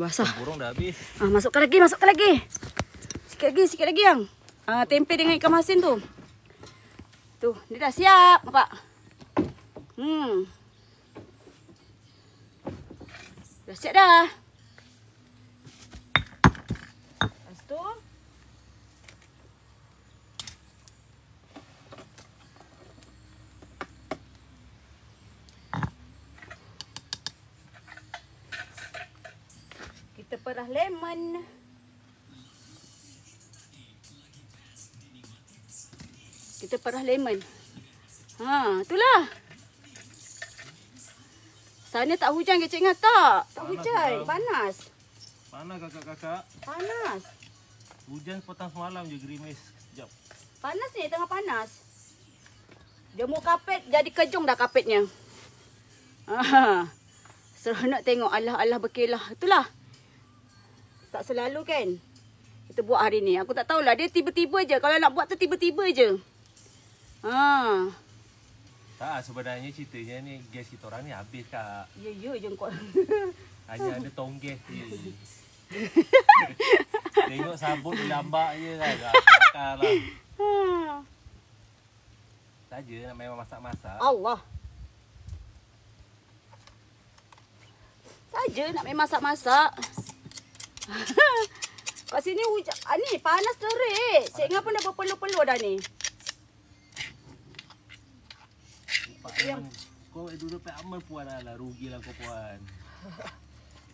[SPEAKER 1] Basah.
[SPEAKER 2] Burung dah habis.
[SPEAKER 1] Masukkan lagi. Sikit lagi yang. Tempe dengan ikan masin tu. Tu, dia dah siap, nampak? Dah siap dah. Lepas tu kita perah lemon. Itulah. Sana tak hujan ke Cik Ngah? Tak hujan. Panas.
[SPEAKER 2] Panas kakak-kakak.
[SPEAKER 1] Panas.
[SPEAKER 2] Hujan petang semalam je gerimis. Sekejap.
[SPEAKER 1] Panas ni, tengah panas. Jemur kapet, jadi kejung dah kapetnya. Seronok tengok Allah berkelah. Itulah. Tak selalu kan kita buat hari ni. Aku tak tahulah, dia tiba-tiba je. Kalau nak buat tu tiba-tiba je.
[SPEAKER 2] Tak, sebenarnya ceritanya ni gas kita orang ni habis kak.
[SPEAKER 1] Ya je kau.
[SPEAKER 2] Hanya ada tong gas je. Tengok sabut dilambak je kan. Bakar lah. Saja nak memang masak-masak.
[SPEAKER 1] Allah. Saja nak main masak-masak. Kat sini hujan. Ni panas terik. Cik Ngah pun dah berpeluh-peluh dah ni.
[SPEAKER 2] Kau duduk Pak Amal puan lah. Rugilah kau puan.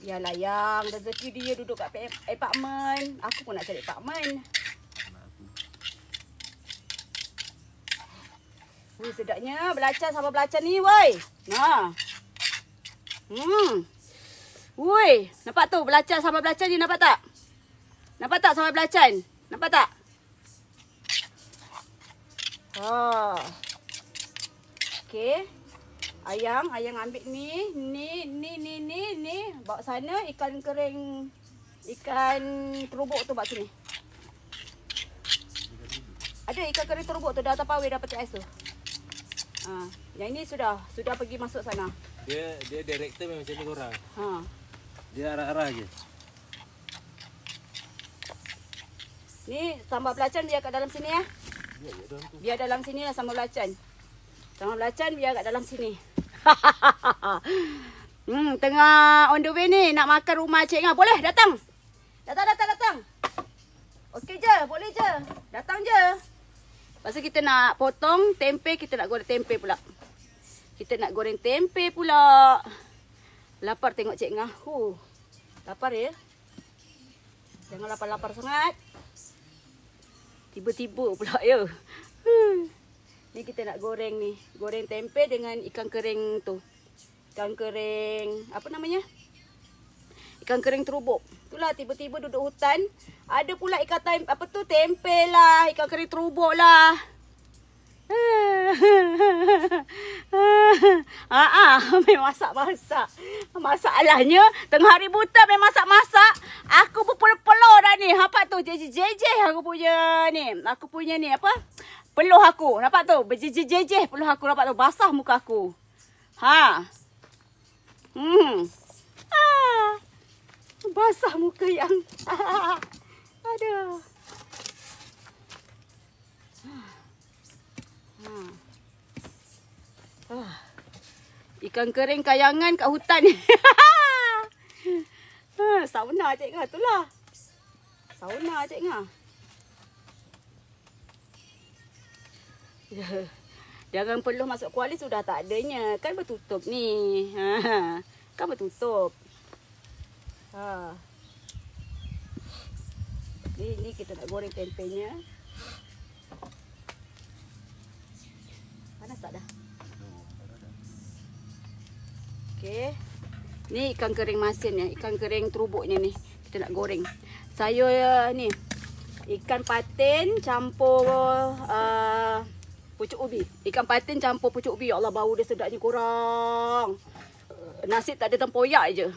[SPEAKER 1] Yalah yang rezeki dia duduk kat Pak Men. Aku pun nak cari Pak Men. Sedapnya belacan sama belacan ni woi. Woi, nampak tu belacan sama belacan ni, nampak tak? Nampak tak sama belacan? Nampak tak? Okey. Ayang ambil ni. Bawa sana ikan kering, ikan terubuk tu bawa sini. Ada ikan kering terubuk tu dah tapawai dah peti ais tu. Yang ini sudah pergi masuk sana.
[SPEAKER 2] Dia director memang macam ni korang. Dia arah-arah je.
[SPEAKER 1] Ni sambal belacan biar kat dalam sini ya. Biar dalam sini lah sambal belacan. Sambal belacan biar kat dalam sini. Tengah on the way ni nak makan rumah Cik Ngah. Boleh datang. Datang. Okey je, boleh je. Datang je. Lepas tu kita nak potong tempe, kita nak goreng tempe pula. Lapar tengok Cik Ngah. Lapar ya. Jangan lapar-lapar sangat. Tiba-tiba pula ya. Ni kita nak goreng ni. Goreng tempe dengan ikan kering tu. Ikan kering, apa namanya? Ikan kering terubuk. Itulah tiba-tiba duduk hutan. Ada pula ikan tempe lah. Ikan kering terubuk lah. Memang masak-masak. Masalahnya tengah hari buta memang masak-masak. Aku berpeluh-peluh dah ni. Nampak tu jejeh aku punya ni. Aku punya ni apa? Peluh aku. Nampak tu berjejeh peluh aku. Nampak tu basah muka aku. Basah muka yang. Aduh. Ikan kering kayangan kat hutan ni. Sauna Cik Ngah tu lah. Sauna Cik Ngah. Jangan peluh masuk kuali sudah tak adanya. Kan bertutup ni. Kan bertutup. Ni kita nak goreng tempenya. Panas tak dah? Okey. Ni ikan kering masin ya, ikan kering terubuknya ni. Kita nak goreng. Saya ni ikan patin campur pucuk ubi. Ikan patin campur pucuk ubi. Ya Allah, bau dia sedapnya korang. Nasi tak ada tempoyak je.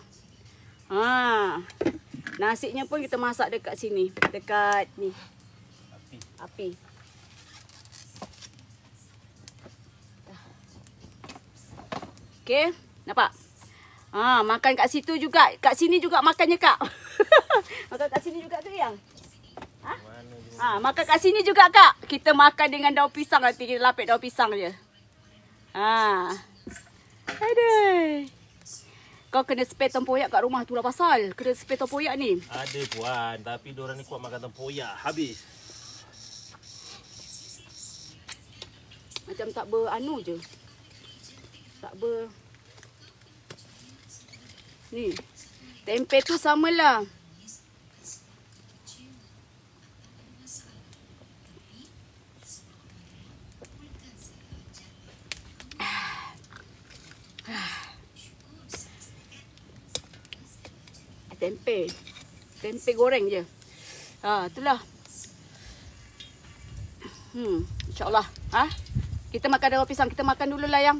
[SPEAKER 1] Nasinya pun kita masak dekat sini. Dekat ni. Api. Okey, nampak? Makan kat situ juga. Kat sini juga makannya Kak. Makan kat sini juga tu yang. Makan kat sini juga Kak. Kita makan dengan daun pisang nanti. Kita lapik daun pisang je. Aduh. Kau kena spare tempoyak kat rumah tu lah pasal. Kena spare tempoyak ni.
[SPEAKER 2] Ada puan, tapi diorang ni kuat makan tempoyak. Habis.
[SPEAKER 1] Macam tak beranu je. Tak ber... Ni. Tempe tu samalah. Tempe goreng je. Itulah. InsyaAllah. Kita makan daun pisang. Kita makan dulu lah yang.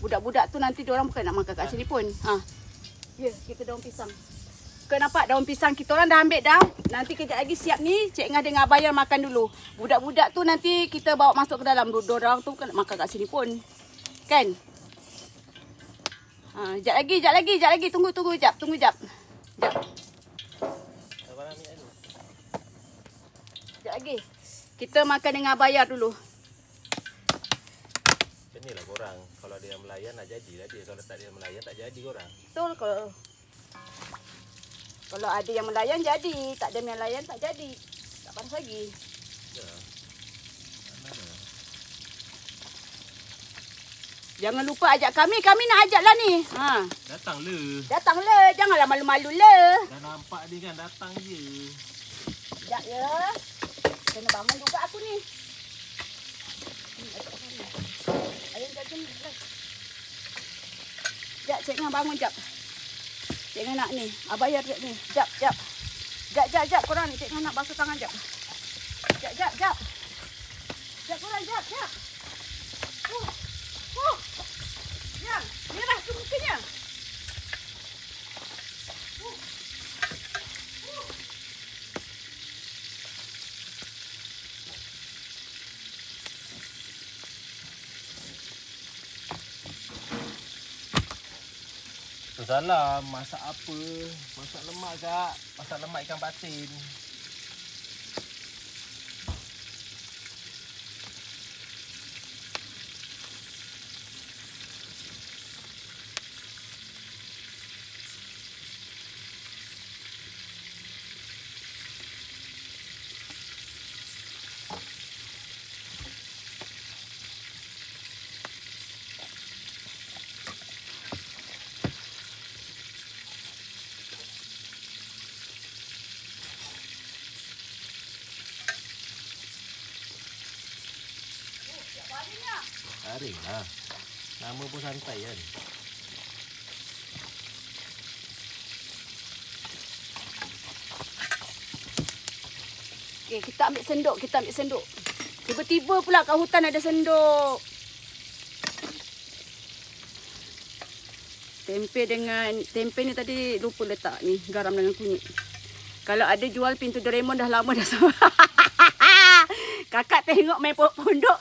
[SPEAKER 1] Budak-budak tu nanti diorang bukan nak makan kat sini pun. Ya, kita daun pisang. Kau nampak daun pisang kita orang dah ambil dah. Nanti kejap lagi siap ni. Cik Ngah dengan Abayar makan dulu. Budak-budak tu nanti kita bawa masuk ke dalam. Diorang tu bukan nak makan kat sini pun. Kan? Sekejap lagi. Tunggu jap. Sekejap lagi. Kita makan dengan Abayar dulu.
[SPEAKER 2] Inilah korang. Kalau ada yang melayan nak jadilah dia. Kalau tak ada yang melayan tak jadi korang.
[SPEAKER 1] Betul kalau ada yang melayan jadi. Tak ada yang melayan tak jadi. Tak panas lagi.
[SPEAKER 2] Ya.
[SPEAKER 1] Jangan lupa ajak kami. Kami nak ajak lah ni. Datanglah. Janganlah malu-malu lah.
[SPEAKER 2] Dah nampak ni kan. Datang je.
[SPEAKER 1] Sekejap ya. Kena bangun juga aku ni. Ayam jajan ni. Sekejap, Cik Ngah bangun jap. Cik Ngah nak ni. Abayar jap ni. Jap. Jap korang ni. Cik Ngah nak basuh tangan jap. Jap. Jap korang jap. Yang, merah tu mukanya.
[SPEAKER 2] Salah, masak apa? Masak lemak Kak. Masak lemak ikan patin. Tarik lah. Nama pun santai kan.
[SPEAKER 1] Okay, kita ambil sendok. Tiba-tiba pula kat hutan ada sendok. Tempe ni tadi lupa letak ni, garam dengan kunyit. Kalau ada jual pintu Doraemon dah lama dah sama. Kakak tengok main pondok.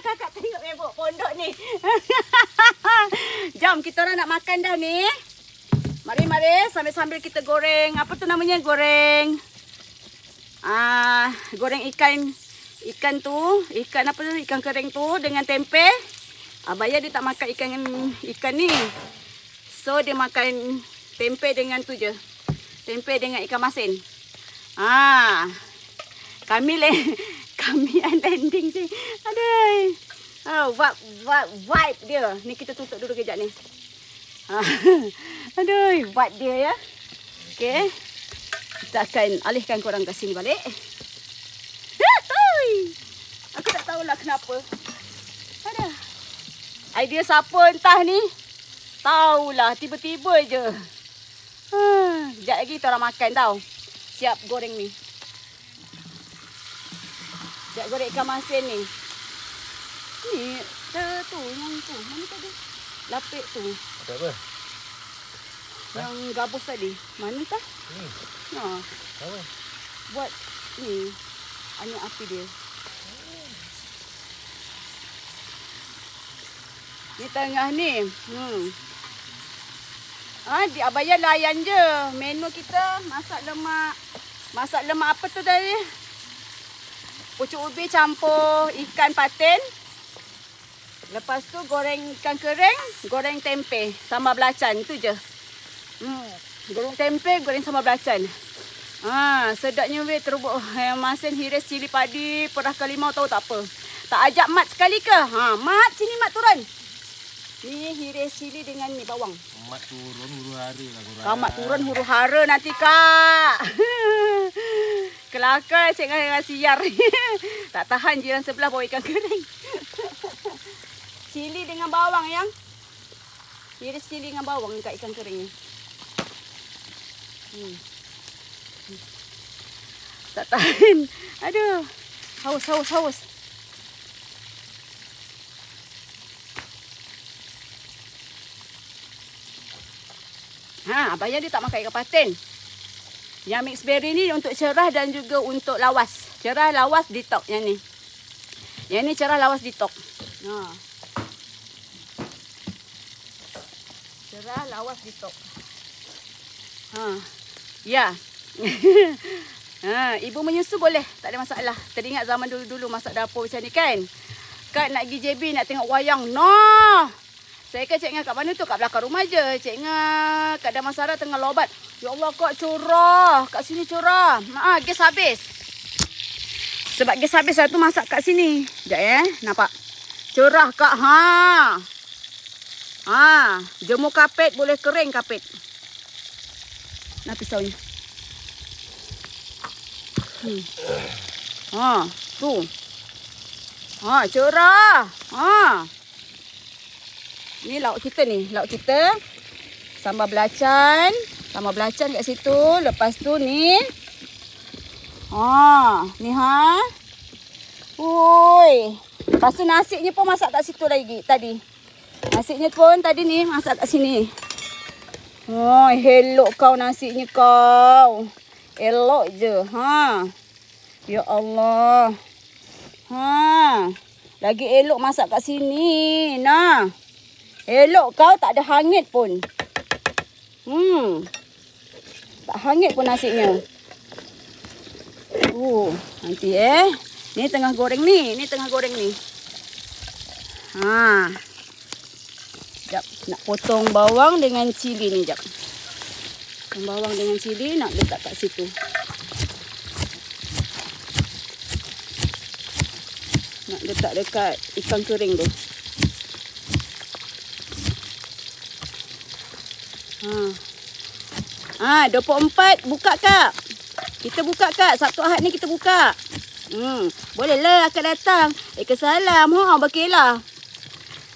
[SPEAKER 1] Kakak tengok main pondok ni. Jom, kita orang nak makan dah ni. Mari sambil-sambil kita goreng. Apa tu namanya? Goreng ikan tu. Ikan apa tu? Ikan kering tu dengan tempe. Abaya dia tak makan ikan ni. So dia makan tempe dengan tu je. Tempe dengan ikan masin. Kami landing je. Aduh. Vibe dia. Ni kita tutup dulu kejap ni. Aduh, vibe dia ya. Okey. Kita akan alihkan korang ke sini balik. Aku tak tahulah kenapa. Aduh. Idea siapa entah ni. Tahulah, tiba-tiba je. Sekejap lagi kita orang makan tau. Siap goreng ni. Siap goreng ikan masin ni. Ni, tu, yang tu. Mana tadi? Lapik tu.
[SPEAKER 2] Apa?
[SPEAKER 1] Yang gabus tadi. Mana tah?
[SPEAKER 2] Apa?
[SPEAKER 1] Buat ni. Anyak api dia. Ni tengah ni. Di Abaya layan je. Menu kita masak lemak apa tu tadi? Pucuk ubi campur ikan patin. Lepas tu goreng ikan kering, goreng tempe, sambal belacan tu je. Goreng tempe, goreng sambal belacan. Sedapnya weh terubuk masin hiris cili padi, perah kalimau tahu tak apa. Tak ajak Mat sekali ke? Mat sini Mat turun. Ni hiris cili dengan ni bawang.
[SPEAKER 2] Mat turun huru hara lah.
[SPEAKER 1] Mat turun huru hara nanti kak. Kelakar cik dengan siar. Tak tahan jiran sebelah bawa ikan kering. Cili dengan bawang yang. Hiris cili dengan bawang kat ikan kering ni. Tak tahan. Aduh. Haus. Abaya dia tak makan ikan patin. Yang mix berry ni untuk cerah dan juga untuk lawas. Cerah, lawas, detox yang ni. Yang ni cerah, lawas, detox. Cerah, lawas, detox. Ya. Ibu menyusu boleh. Tak ada masalah. Teringat zaman dulu-dulu masak dapur macam ni kan. Kak nak pergi JB nak tengok wayang. Saya kan Cik Ngah kat mana tu? Kat belakang rumah je. Cik Ngah kat Damansara tengah lobat. Ya Allah kak curah. Kat sini curah. Gas habis. Sebab gas habis saya tu masak kat sini. Sekejap nampak. Curah kak. Jemur kapet boleh kering kapet. Nah pisau ni. Tu. Curah. Ni lauk kita ni. Lauk kita. Sambal belacan. Sambal belacan kat situ. Lepas tu ni. Ni Ui. Lepas tu nasinya pun masak kat situ lagi tadi. Nasinya pun tadi ni masak kat sini. Elok kau nasinya kau. Elok je. Ya Allah. Lagi elok masak kat sini. Elok kau tak ada hangit pun. Tak hangit pun nasinya. Nanti ni tengah goreng ni. Ni tengah goreng ni. Sekejap. Nak potong bawang dengan cili ni. Sekejap. Potong bawang dengan cili nak letak kat situ. Nak letak dekat ikan kering tu. 24 buka kak. Kita buka kak. Sabtu Ahad ni kita buka. Boleh lah akan datang. Salam. Bakilah.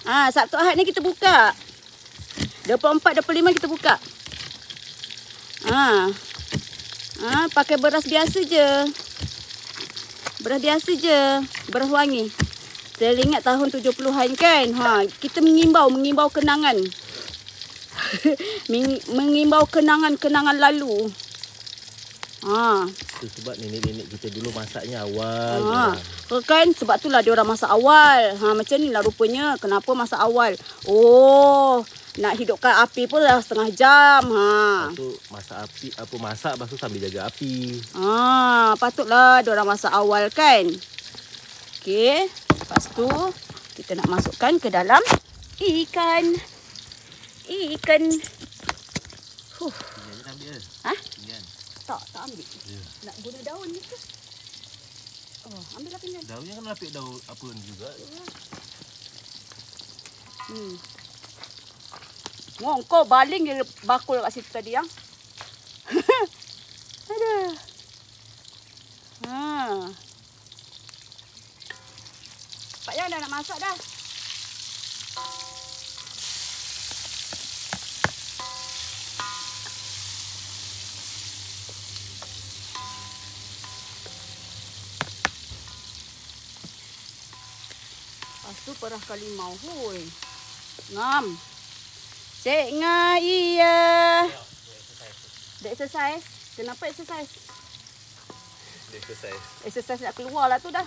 [SPEAKER 1] Sabtu Ahad ni kita buka. 24, 25 kita buka. Pakai beras biasa je. Beras biasa je. Beras wangi. Teringat tahun 70-an kan? Kita mengimbau kenangan. Mengimbau kenangan lalu.
[SPEAKER 2] Itu sebab nenek-nenek kita dulu masaknya awal.
[SPEAKER 1] Kan sebab itulah dia orang masak awal. Macam ni lah rupanya kenapa masak awal. Oh, nak hidupkan api pun dah setengah jam.
[SPEAKER 2] Lepas tu masak api, masak lepas tu sambil jaga api.
[SPEAKER 1] Patutlah dia orang masak awal kan. Okey, lepas tu kita nak masukkan ke dalam ikan.
[SPEAKER 2] Pinggan kita ambil ke? Pinggan.
[SPEAKER 1] Tak ambil. Nak guna daun ni ke? Ambillah pinggan.
[SPEAKER 2] Daunnya kan lapik daun apa ni juga.
[SPEAKER 1] Kau baling dia bakul kat situ tadi yang. Aduh. Pak Yang dah nak masak dah. Lepas tu perah kalimau. Hui. Ngam. Cik Ngai ya. Dia exercise. Kenapa exercise? Exercise nak keluar lah tu dah.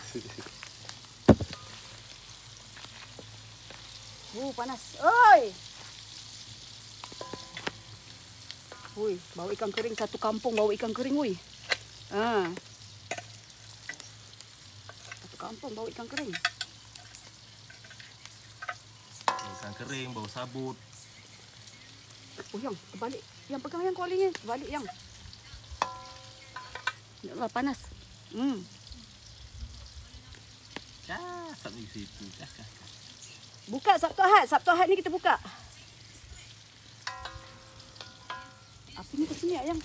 [SPEAKER 1] Panas. Oi. Hui, bawa ikan kering satu kampung bawa ikan kering hui. Satu kampung bawa ikan kering.
[SPEAKER 2] Ikan kering, bau sabut.
[SPEAKER 1] Yang terbalik. Yang pegang yang kualinya. Terbalik yang. Ya Allah, panas.
[SPEAKER 2] Sampai situ.
[SPEAKER 1] Buka Sabtu Ahad. Sabtu Ahad ni kita buka. Api ni ke sini ayang.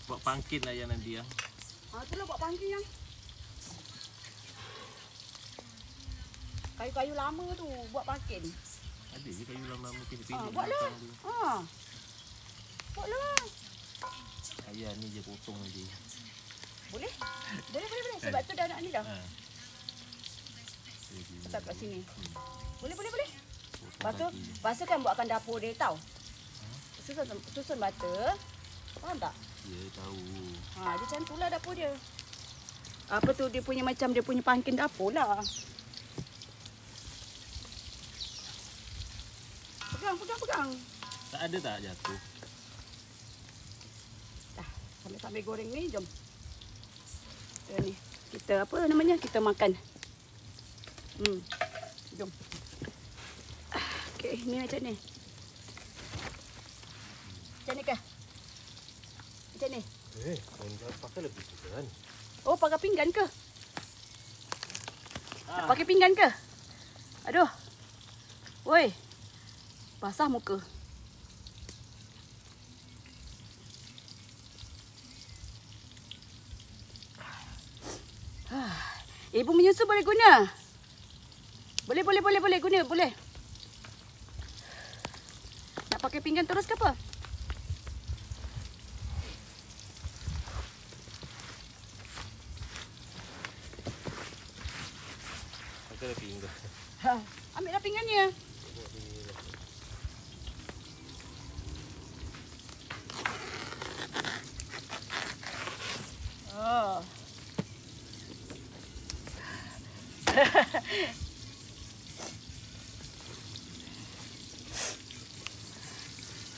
[SPEAKER 2] Buat pangkin lah yang nanti yang.
[SPEAKER 1] Itulah buat pangkin yang. Kayu-kayu lama tu buat pangkin.
[SPEAKER 2] Ada je kayu lama mungkin dipilih.
[SPEAKER 1] Buatlah. Buatlah.
[SPEAKER 2] Ayah ni je potong je.
[SPEAKER 1] Boleh? Boleh. Sebab tu dah nak ni dah. Letak kat sini. Boleh. Lepas tu kan buatkan dapur dia tau. Susun bata. Faham tak?
[SPEAKER 2] Ya, tahu.
[SPEAKER 1] Dia macam tu lah dapur dia. Apa tu dia punya macam dia punya pangkin dapur lah. Pegang.
[SPEAKER 2] Tak ada tak jatuh?
[SPEAKER 1] Sambil goreng ni, jom. Ni. Kita apa namanya? Kita makan. Jom. Okey, ni macam ni. Macam ni ke? Macam ni.
[SPEAKER 2] Kau pakai lebih suka kan?
[SPEAKER 1] Oh, pakai pinggan ke? Nak pakai pinggan ke? Aduh. Woi. Basah muka. Ibu menyusu boleh guna. Boleh guna, boleh. Nak pakai pinggan terus ke apa?
[SPEAKER 2] Pakai pinggan.
[SPEAKER 1] Ambillah pinggannya.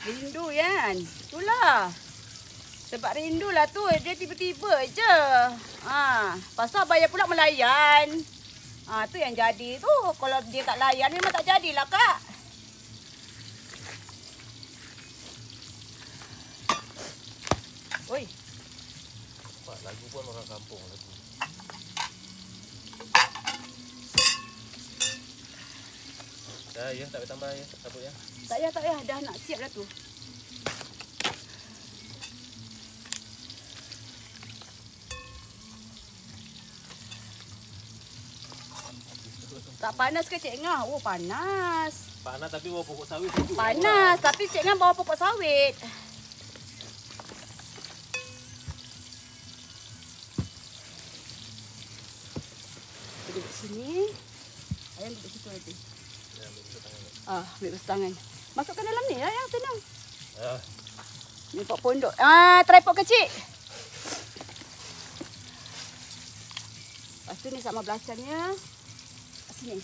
[SPEAKER 1] Rindu kan? Itulah. Sebab rindu lah tu. Dia tiba-tiba je. Pasal bayar pula melayan. Tu yang jadi tu. Kalau dia tak layan memang tak jadilah kak. Oi.
[SPEAKER 2] Pak, lagu pun orang kampung lagu. Dah ya, tak payah tambah ya, sabut ya.
[SPEAKER 1] Tak payah, dah nak siap dah tu. Tak panas ke Cik Ngah? Oh, panas.
[SPEAKER 2] Panas tapi bawa pokok sawit sejuk.
[SPEAKER 1] Panas, tapi Cik Ngah bawa pokok sawit. Duduk sini. Ayam duduk situ nanti.
[SPEAKER 2] Ya, ambil tangan.
[SPEAKER 1] Ambil basuh tangan. Masukkan dalam ni lah yang senang.
[SPEAKER 2] Ya.
[SPEAKER 1] Ni pot pondok. Tripod kecil. Lepas tu ni sama belacannya. Sini.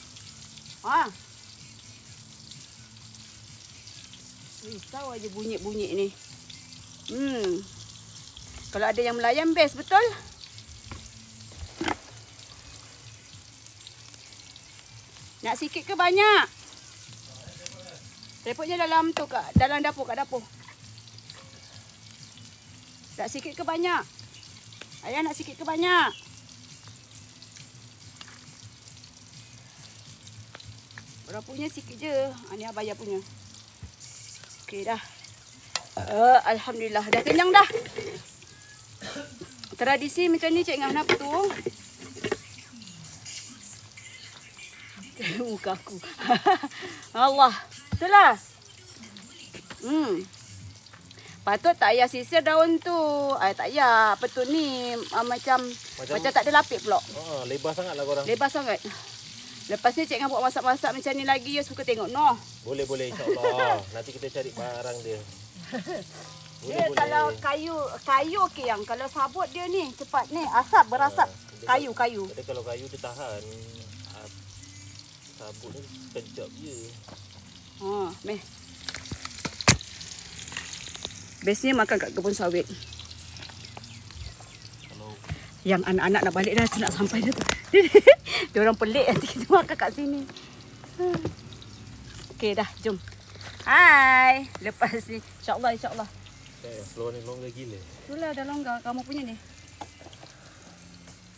[SPEAKER 1] Risau aja bunyi-bunyi ni. Kalau ada yang melayan best betul. Nak sikit ke banyak? Tripodnya dalam tu kat dalam dapur, kat dapur. Nak sikit ke banyak? Ayah nak sikit ke banyak? Orang punya sikit je. Ni abang ayah punya. Okey dah. Alhamdulillah. Dah kenyang dah. Tradisi macam ni Cik Ngah. Kenapa tu? Muka aku. Allah. Itulah. Patut tak payah sisir daun tu. Tak payah. Apa tu ni? Macam tak ada lapik pula.
[SPEAKER 2] Lebar sangat lah korang.
[SPEAKER 1] Lebar sangat. Lepas ni Cik Ngah buat masak-masak macam ni lagi. Ya suka tengok. No.
[SPEAKER 2] Boleh insyaAllah. Nanti kita cari barang dia.
[SPEAKER 1] Dia kalau kayu okey yang. Kalau sabut dia ni cepat ni. Asap, berasap. Kayu.
[SPEAKER 2] Jadi kalau kayu dia tahan. Sabut ni sekejap je.
[SPEAKER 1] Meh. Biasanya makan kat kebun sawit.
[SPEAKER 2] Kalau
[SPEAKER 1] yang anak-anak nak balik dah tu nak sampai dah tu. Dia orang pelik nanti kita makan kat sini. Okey dah, jom. Hai. Lepas ni insya-Allah.
[SPEAKER 2] keluar ni longgar gila.
[SPEAKER 1] Itulah dah longgar kamu punya ni.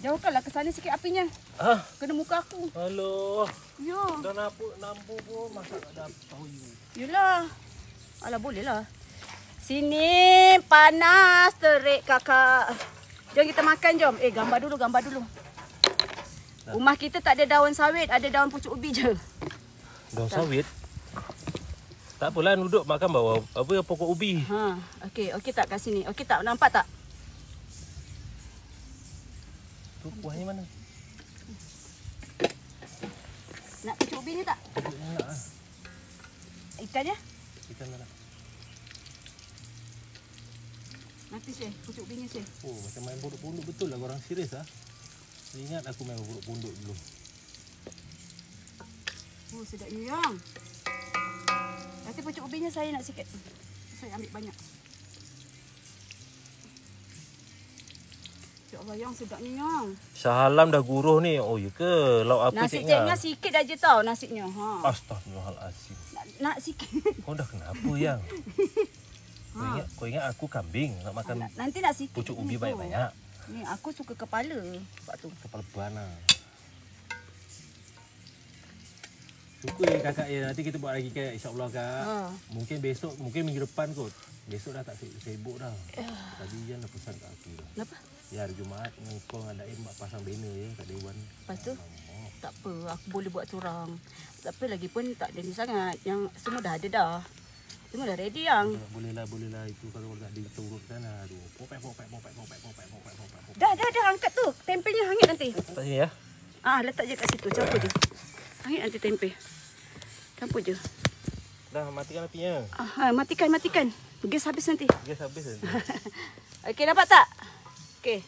[SPEAKER 1] Jauhkanlah ke sana sikit apinya. Kena muka aku.
[SPEAKER 2] Halo.
[SPEAKER 1] Ya.
[SPEAKER 2] Dah nampu pun masak tak ada tahu you.
[SPEAKER 1] Yalah. Alah boleh lah. Sini panas terik kakak. Jom kita makan jom. Gambar dulu. Rumah kita tak ada daun sawit, ada daun pucuk ubi je.
[SPEAKER 2] Daun sawit? Tak apalah, duduk makan bawah apa pokok ubi.
[SPEAKER 1] Okey tak kat sini. Okey tak, nampak tak?
[SPEAKER 2] Tu buahnya mana?
[SPEAKER 1] Nak pucuk ubi ni tak?
[SPEAKER 2] Nak ah.
[SPEAKER 1] Ikannya?
[SPEAKER 2] Ikan mana?
[SPEAKER 1] Nanti Syekh, pucuk ubinya Syekh.
[SPEAKER 2] Oh, macam main pondok-pondok betul lah korang, serius ah. Ingat aku main pondok-pondok dulu.
[SPEAKER 1] Oh, sedapnya yang. Nanti pucuk ubinya saya nak sikit. Saya ambil banyak. Ya Allah yang sedapnya yang.
[SPEAKER 2] Shah Alam dah guruh ni. Oh ya ke? Lauk apa
[SPEAKER 1] nasi
[SPEAKER 2] Cik
[SPEAKER 1] Ngah sikit aja tau nasinya.
[SPEAKER 2] Astaghfirullahalazim.
[SPEAKER 1] Nak sikit.
[SPEAKER 2] Kau dah kenapa yang? Kau ingat aku kambing nak makan
[SPEAKER 1] nanti nak sikit.
[SPEAKER 2] pucuk ubi banyak-banyak.
[SPEAKER 1] Ni aku suka kepala sebab tu.
[SPEAKER 2] Kepala bana. Suka ya kakak ya. Nanti kita buat lagi kak, insya-Allah kak. Mungkin besok, mungkin minggu depan kot. Besok dah tak sibuk dah. Tadi Yan dah pesan kat aku dah.
[SPEAKER 1] Kenapa?
[SPEAKER 2] Ya hari Jumaat kau ngadain pasang banner ya kat Dewan.
[SPEAKER 1] Lepas tu? Tak apa, aku boleh buat seorang. Tapi lagi pun tak ada ni sangat. Yang semua dah ada dah. Semua dah ready yang.
[SPEAKER 2] Boleh lah itu kalau tak diturutkan lah. Aduh, popek.
[SPEAKER 1] Dah angkat tu. Tempenya hangit nanti.
[SPEAKER 2] Tak sini ya.
[SPEAKER 1] Letak je kat situ, campur je. Hangit nanti tempe. Campur je.
[SPEAKER 2] Dah matikan apinya.
[SPEAKER 1] Matikan. Gas habis nanti.
[SPEAKER 2] Gas habis nanti.
[SPEAKER 1] Okey, nampak tak? Okey.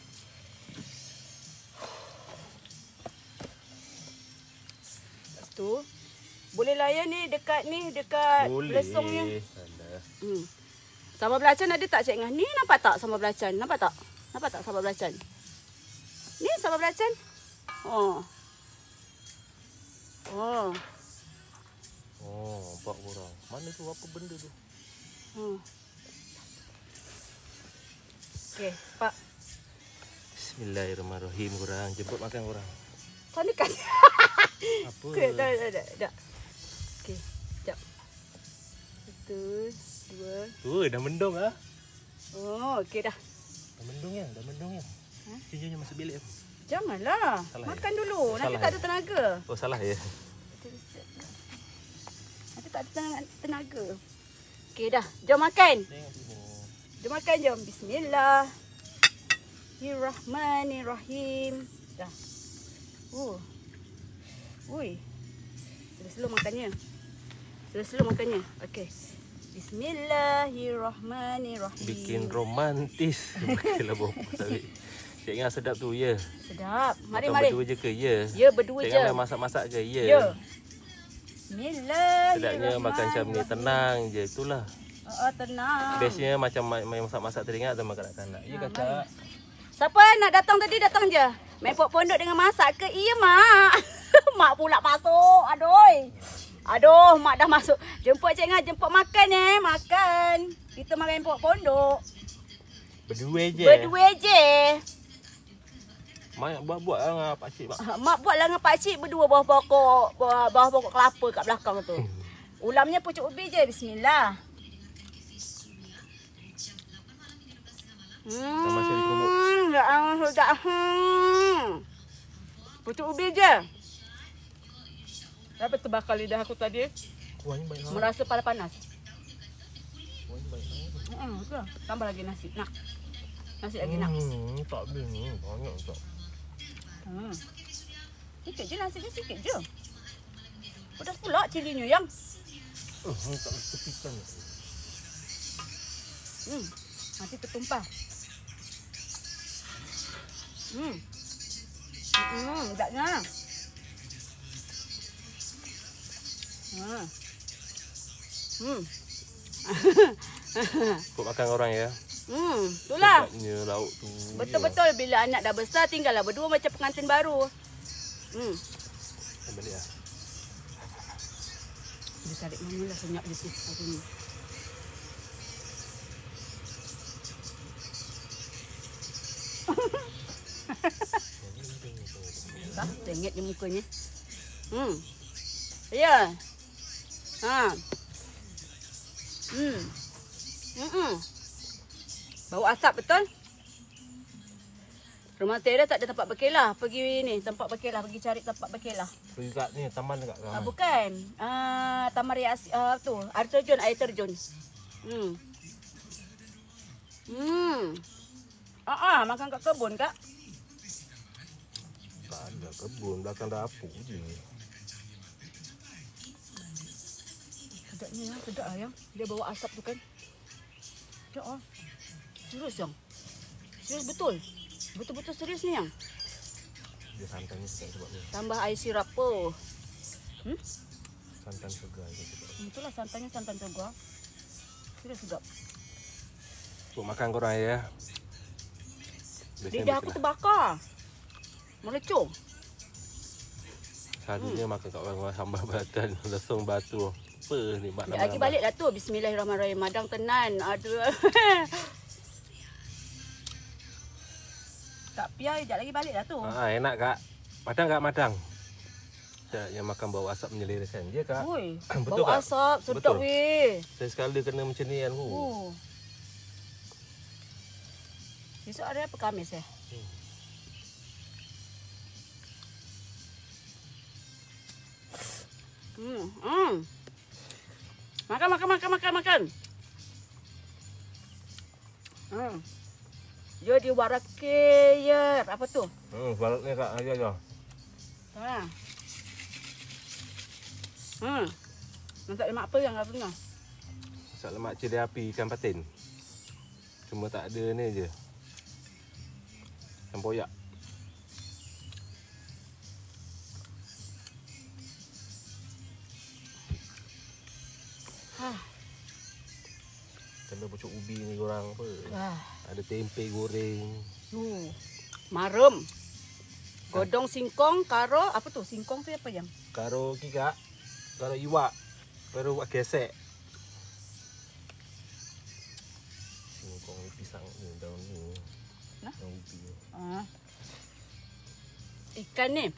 [SPEAKER 1] Lepas tu boleh layan ni dekat lesongnya. Sambal belacan ada tak Cik Ngah? Ni nampak tak sambal belacan? Nampak tak sambal belacan? Ni sambal belacan.
[SPEAKER 2] Nampak korang. Mana tu apa benda tu?
[SPEAKER 1] Okey, Pak.
[SPEAKER 2] Bismillahirrahmanirrahim korang. Jemput makan korang.
[SPEAKER 1] Sana kan.
[SPEAKER 2] Apa?
[SPEAKER 1] Okey, dah. Okey, jap. 1, 2.
[SPEAKER 2] Dah mendung ah.
[SPEAKER 1] Okey dah.
[SPEAKER 2] Dah mendung ya. Cincinnya masuk bilik.
[SPEAKER 1] Janganlah.
[SPEAKER 2] Salah
[SPEAKER 1] Makan dulu. Nanti
[SPEAKER 2] Salah
[SPEAKER 1] tak ada tenaga.
[SPEAKER 2] Oh, salah ya.
[SPEAKER 1] Nanti tak ada tenaga. Okey dah. Jom makan.
[SPEAKER 2] Tengok sini.
[SPEAKER 1] Jom makan jom. Bismillahirrahmanirrahim. Dah. Ui. Slow makannya. Slow makannya. Okey. Bismillahirrahmanirrahim.
[SPEAKER 2] Bikin romantis. Okeylah bawa tadi. Cik Ngah sedap tu, ya.
[SPEAKER 1] Sedap. Mari.
[SPEAKER 2] Makan berdua je ke? Ya.
[SPEAKER 1] Ya, berdua
[SPEAKER 2] Cik
[SPEAKER 1] je.
[SPEAKER 2] Ngah masak-masak ke? Ya.
[SPEAKER 1] Ya. Bismillahirrahmanirrahim.
[SPEAKER 2] Sedapnya makan macam ni, tenang je. Itulah.
[SPEAKER 1] Tenang.
[SPEAKER 2] Biasanya macam main masak-masak teringat sama kanak-kanak. Ya, kakak.
[SPEAKER 1] Siapa nak datang tadi, datang je. Main pondok dengan masak ke? Iya, Mak. Mak pula masuk. Aduh, Mak dah masuk. Jemput Cik Ngah, jemput makan makan. Kita main pondok.
[SPEAKER 2] Berdua je.
[SPEAKER 1] Berdua je.
[SPEAKER 2] Mak buat lah dengan pakcik, Mak.
[SPEAKER 1] Mak buatlah dengan pakcik berdua bawah pokok kelapa kat belakang tu. Ulamnya pucuk ubi je. Bismillah.
[SPEAKER 2] Sama saya dikerumuk.
[SPEAKER 1] Sudah. Pucuk ubi je. Dapat terbakar lidah aku tadi.
[SPEAKER 2] Kuahnya banyak sangat.
[SPEAKER 1] Merasa panas.
[SPEAKER 2] Kuahnya banyak sangat.
[SPEAKER 1] Betul. Tambah lagi nasi. Nak. Nasi lagi nak.
[SPEAKER 2] Tak boleh ni. Banyak tak.
[SPEAKER 1] Sikit je nasi dia, sikit je. Pedas pula cilinya yang.
[SPEAKER 2] Tak tepikan.
[SPEAKER 1] Nanti tertumpah. Sedapnya.
[SPEAKER 2] Kau makan orang ya.
[SPEAKER 1] Itulah.
[SPEAKER 2] Sedapnya lauk tu.
[SPEAKER 1] Betul-betul bila anak dah besar tinggallah berdua macam pengantin baru.
[SPEAKER 2] Balik lah.
[SPEAKER 1] Dia tarik mana lah senyap dia tu hari ni. Tak, tengok dia mukanya. Ya. Bau asap betul? Rumah Tera tak ada tempat berkelah. Pergi ni, tempat berkelah. Pergi cari tempat berkelah.
[SPEAKER 2] Pergi kat ni, taman dekat ramai.
[SPEAKER 1] Bukan. Taman Rias tu. Air terjun, air terjun. Makan kat kebun kak?
[SPEAKER 2] Tak ada kebun, belakang dapur je.
[SPEAKER 1] Sedapnya yang, sedap lah yang. Dia bawa asap tu kan. Sedap lah. Serius yang. Serius betul. Betul-betul serius ni yang.
[SPEAKER 2] Dia santannya sedap sebabnya.
[SPEAKER 1] Tambah air sirap pun.
[SPEAKER 2] Santan segar je sebab.
[SPEAKER 1] Itulah santannya santan segar. Serius sedap.
[SPEAKER 2] Buat makan korang ya.
[SPEAKER 1] Lidah aku terbakar. Melecur.
[SPEAKER 2] Selalunya makan kat orang sambal batan, lesung batu. Apa ni mak
[SPEAKER 1] Sekejap lagi balik lah tu. Bismillahirrahmanirrahim. Madang tenan. Aduh. Tak payah, sekejap lagi balik lah tu.
[SPEAKER 2] Enak kak. Madang kak madang. Yang makan bau asap menyelerakan. Ya kak.
[SPEAKER 1] Ui,
[SPEAKER 2] Betul
[SPEAKER 1] bau
[SPEAKER 2] kak?
[SPEAKER 1] asap. Sedap
[SPEAKER 2] Betul.
[SPEAKER 1] weh.
[SPEAKER 2] Saya sekali kena macam ni kan.
[SPEAKER 1] Besok hari apa? Khamis ya? Makan. Jadi warakir. Apa tu?
[SPEAKER 2] Balut ni kak aja.
[SPEAKER 1] Masak lemak apa yang pernah?
[SPEAKER 2] Masak lemak cili api ikan patin. Cuma tak ada ni je. Tempoyak. Kena pucuk ubi ni korang apa. Ada tempe goreng.
[SPEAKER 1] Marem. Godong singkong, karo. Apa tu? Singkong tu apa yang?
[SPEAKER 2] Karo kikak. Karo iwak. Karo iwak gesek. Singkong ni pisang ni. Daun ni. Daun ubi ni.
[SPEAKER 1] Ikan ni.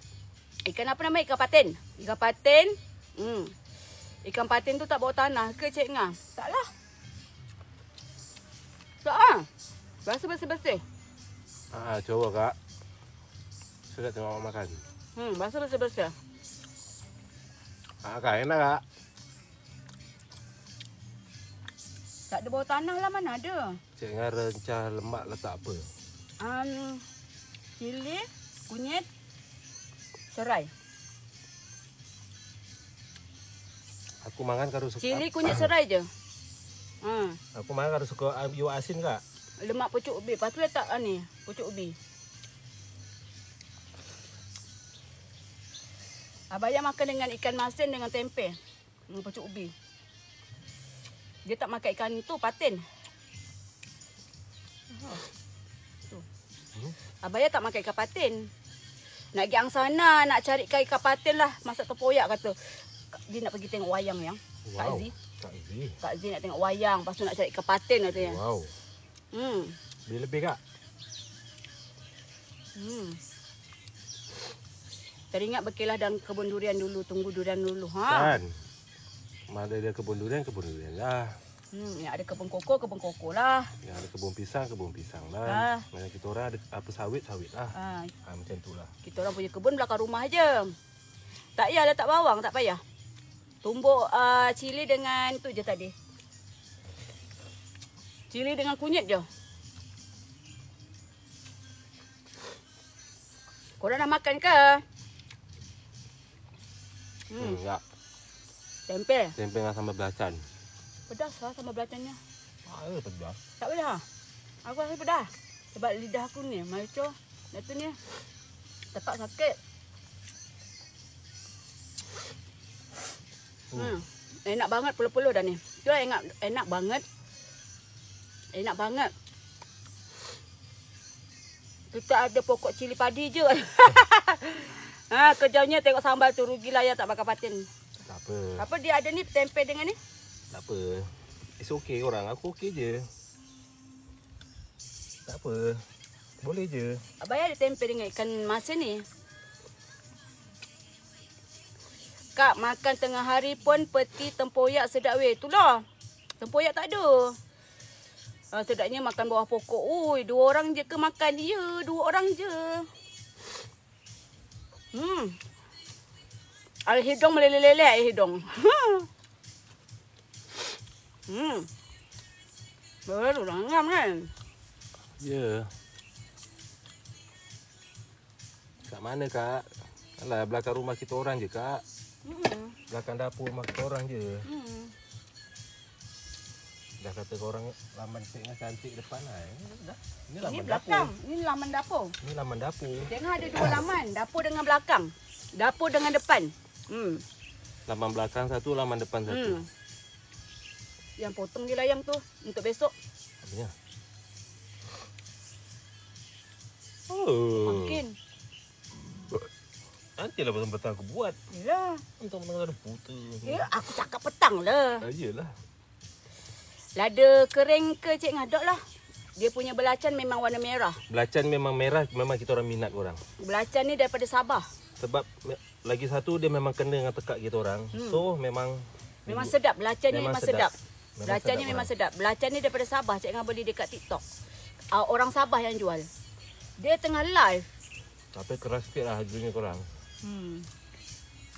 [SPEAKER 1] Ikan apa nama? Ikan patin. Ikan patin. Ikan patin tu tak bau tanah ke Cik Ngah? Taklah. Tak ah. Bersih-bersih.
[SPEAKER 2] Coba kak. Sedap tengok awak makan.
[SPEAKER 1] Rasa bersih-bersih.
[SPEAKER 2] Kak, enak kak?
[SPEAKER 1] Tak ada bau tanah lah, mana ada.
[SPEAKER 2] Cik Ngah rencah lemak letak apa?
[SPEAKER 1] Cili, kunyit, serai.
[SPEAKER 2] Aku makan kalau suka.
[SPEAKER 1] Cili, kunyit, serai je.
[SPEAKER 2] Aku makan kalau suka iu asin kak.
[SPEAKER 1] Lemak pucuk ubi. Lepas tu letak ni, pucuk ubi. Abang makan dengan ikan masin dengan tempe. Pucuk ubi. Dia tak makan ikan tu, patin. Tu. Abang tak makan ikan patin. Nak pergi angsana, nak cari ikan patin lah. Masak tempoyak kata. Dia nak pergi tengok wayang yang. Kak Zee. Kak Zee nak tengok wayang. Lepas tu nak cari ikan patin katanya.
[SPEAKER 2] Wow. Beli lebih kak?
[SPEAKER 1] Teringat berkelah dalam kebun durian dulu. Tunggu durian dulu.
[SPEAKER 2] Kan. Mana ada kebun durian lah.
[SPEAKER 1] Yang ada kebun koko lah.
[SPEAKER 2] Yang ada kebun pisang lah. Mana kita orang ada apa sawit lah. Macam tu lah.
[SPEAKER 1] Kita orang punya kebun belakang rumah je. Tak payah letak bawang, tak payah. Tumbuk cili dengan tu je tadi. Cili dengan kunyit je. Korang dah makan ke?
[SPEAKER 2] Ya.
[SPEAKER 1] Tempe.
[SPEAKER 2] Tempe dengan sambal belacan.
[SPEAKER 1] Pedas lah sambal belacannya.
[SPEAKER 2] Pedas.
[SPEAKER 1] Tak pedas. Aku rasa pedas. Sebab lidah aku ni, maco. Dan tu ni. Tepak sakit. Enak banget puluh-puluh dah ni. Tu lah enak banget. Enak banget. Kita ada pokok cili padi je. Kejauhnya tengok sambal tu, rugilah ya tak makan patin.
[SPEAKER 2] Tak apa.
[SPEAKER 1] Apa dia ada ni tempe dengan ni?
[SPEAKER 2] Tak apa. It's okay orang. Aku okay je. Tak apa. Boleh je.
[SPEAKER 1] Abang ada tempe dengan ikan masin ni. Kak, makan tengah hari pun peti tempoyak sedap weh. Itulah. Tempoyak tak ada. Sedapnya makan bawah pokok. Ui, 2 orang je ke makan dia? 2 orang je. Air hidung meleleh-leleh air hidung. Baru dah ngam kan?
[SPEAKER 2] Ya. Kat mana kak? Alah, belakang rumah kita orang je kak. Belakang dapur rumah kita orang je. Dah kata korang laman Cik Ngah cantik depan lah. Ini laman
[SPEAKER 1] belakang.
[SPEAKER 2] dapur.
[SPEAKER 1] Ini laman dapur.
[SPEAKER 2] Ini laman dapur.
[SPEAKER 1] Jangan ada 2 laman. Dapur dengan belakang. Dapur dengan depan.
[SPEAKER 2] Laman belakang satu, laman depan satu.
[SPEAKER 1] Yang potong je layang tu untuk besok.
[SPEAKER 2] Apanya?
[SPEAKER 1] Makin.
[SPEAKER 2] Nantilah petang-petang aku buat.
[SPEAKER 1] Yelah.
[SPEAKER 2] Petang-petang ada putar.
[SPEAKER 1] Ya, aku cakap petang lah.
[SPEAKER 2] Yelah.
[SPEAKER 1] Lada kering ke Cik Ngah? Dok lah. Dia punya belacan memang warna merah.
[SPEAKER 2] Belacan memang merah, memang kita orang minat orang.
[SPEAKER 1] Belacan ni daripada Sabah.
[SPEAKER 2] Sebab lagi satu dia memang kena dengan tekak kita orang. So memang
[SPEAKER 1] sedap. Belacan ni memang sedap. Belacan ni
[SPEAKER 2] sedap
[SPEAKER 1] memang
[SPEAKER 2] orang.
[SPEAKER 1] sedap. Belacan ni daripada Sabah. Cik Ngah beli dekat TikTok. Orang Sabah yang jual. Dia tengah live.
[SPEAKER 2] Tapi keras sikit lah harganya korang.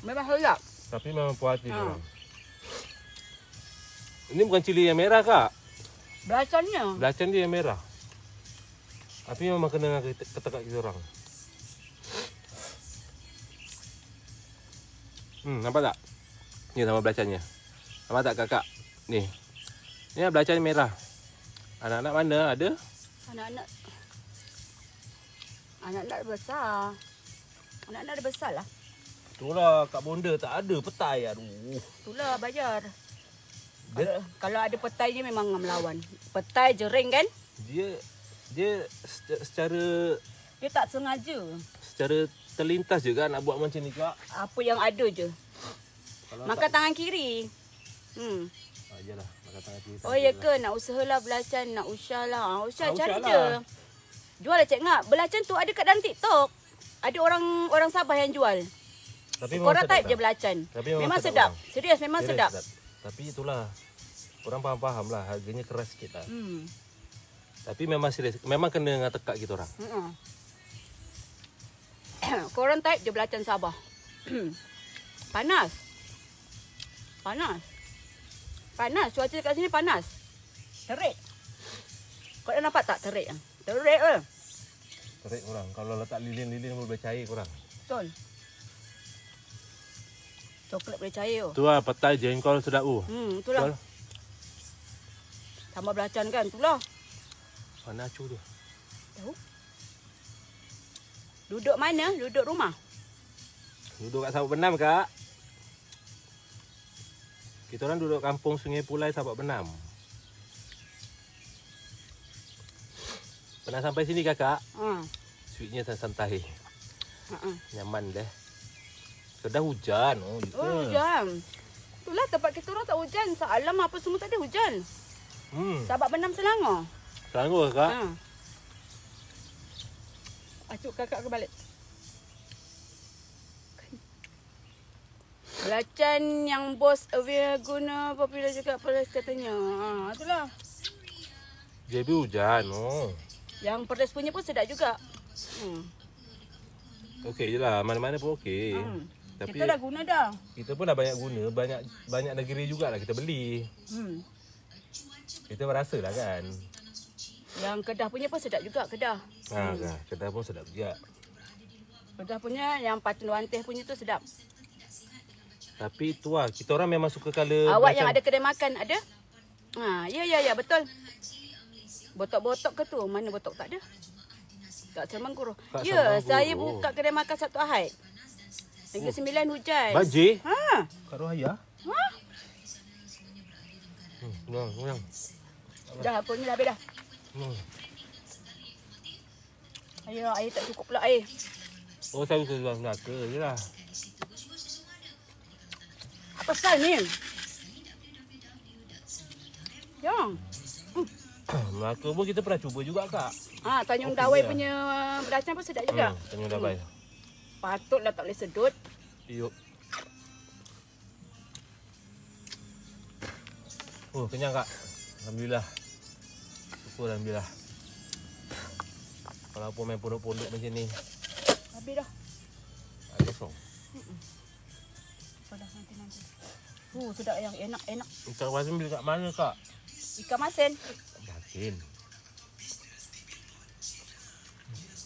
[SPEAKER 1] Memang sedap.
[SPEAKER 2] Tapi memang puas hati korang. Ini bukan cili yang merah kak.
[SPEAKER 1] Belacannya.
[SPEAKER 2] Belacan dia yang merah. Tapi memang kena dengan ketekak kita orang. Nampak tak? Ni sama belacannya. Nampak tak kakak? Ni. Ni belacan merah. Anak-anak mana ada?
[SPEAKER 1] Anak-anak dah besar. Anak-anak dah besar lah.
[SPEAKER 2] Itulah Kak Bonda tak ada petai. Aduh.
[SPEAKER 1] Itulah bayar. Kalau ada petai ni memang melawan. Petai jering kan?
[SPEAKER 2] Dia secara
[SPEAKER 1] Dia tak sengaja.
[SPEAKER 2] secara terlintas juga nak buat macam ni kak.
[SPEAKER 1] Apa yang ada je.
[SPEAKER 2] Kalau
[SPEAKER 1] Makan tangan kiri.
[SPEAKER 2] Ajalah, makan tangan kiri.
[SPEAKER 1] Oh ya ke? Nak usahalah belacan. Nak usahlah. Usah cari
[SPEAKER 2] usahlah.
[SPEAKER 1] je. Jual lah Cik Ngah. Belacan tu ada kat dalam TikTok. Ada orang Sabah yang jual.
[SPEAKER 2] Tapi
[SPEAKER 1] Korang type je belacan.
[SPEAKER 2] Tapi
[SPEAKER 1] Memang sedap.
[SPEAKER 2] orang.
[SPEAKER 1] Serius memang sedap.
[SPEAKER 2] Tapi itulah, korang faham lah, harganya keras sikit lah.
[SPEAKER 1] Hmm.
[SPEAKER 2] Tapi memang serius, memang kena dengan tekak kita orang.
[SPEAKER 1] Korang type je belacan Sabah. Panas. Panas. Panas. Cuaca kat sini panas. Terik. Kau dah nampak tak terik? Terik ke?
[SPEAKER 2] Terik korang. Kalau letak lilin-lilin boleh cair korang.
[SPEAKER 1] Betul. Coklat boleh cair.
[SPEAKER 2] Tu lah petai jengkol sedap tu.
[SPEAKER 1] Itulah. Tambah belacan kan? Itulah.
[SPEAKER 2] Mana acu tu?
[SPEAKER 1] Tahu? Duduk mana? Duduk rumah?
[SPEAKER 2] Duduk kat Sabak Benam, Kak. Kita orang duduk kampung Sungai Pulai Sabak Benam. Pernah sampai sini, Kakak? Sweetnya santai. Nyaman deh. Sudah hujan. Oh, gitu.
[SPEAKER 1] Hujan. Itulah tempat kita orang tak hujan. Saalam apa semua tak ada hujan. Sabak Benam Selangor.
[SPEAKER 2] Selangor, Kak?
[SPEAKER 1] Acuk kakak ke balik. Belacan yang bos aware guna popular juga pedas katanya. Itulah.
[SPEAKER 2] JB hujan.
[SPEAKER 1] Yang pedas punya pun sedap juga.
[SPEAKER 2] Okey je lah. Mana-mana pun okey. Tapi
[SPEAKER 1] Kita dah guna dah.
[SPEAKER 2] kita pun dah banyak guna. Banyak negeri jugalah kita beli. Kita berasa lah kan.
[SPEAKER 1] Yang Kedah punya pun sedap juga, Kedah.
[SPEAKER 2] Kedah pun sedap juga.
[SPEAKER 1] Kedah punya yang Patun Wanteh punya tu sedap.
[SPEAKER 2] Tapi tu lah, kita orang memang suka colour.
[SPEAKER 1] Awak yang ada kedai makan ada? Ya, betul. Botok-botok ke tu? Mana botok tak ada? Kat Selangor. Ya, saya buka kedai makan Sabtu Ahad. Negeri Sembilan hujan.
[SPEAKER 2] Bajir? Kat Rohaya? Kurang.
[SPEAKER 1] Dah, aku ni dah habis dah. Air tak cukup pula air.
[SPEAKER 2] Oh, saya sudah Melaka je lah.
[SPEAKER 1] Apa pasal ni? Yang.
[SPEAKER 2] Melaka pun kita pernah cuba juga, Kak.
[SPEAKER 1] Tanjung Dawai punya belacan pun sedap juga.
[SPEAKER 2] Tanjung Dawai.
[SPEAKER 1] Patutlah tak boleh sedut.
[SPEAKER 2] Yuk. Oh, kenyang, Kak. Alhamdulillah. Syukur Alhamdulillah. Walaupun main pondok-pondok macam ni.
[SPEAKER 1] Habis dah.
[SPEAKER 2] Air kosong.
[SPEAKER 1] Dah nanti. Sedap yang enak.
[SPEAKER 2] Ikan masin beli kat mana, Kak?
[SPEAKER 1] Ikan masin.
[SPEAKER 2] Masin.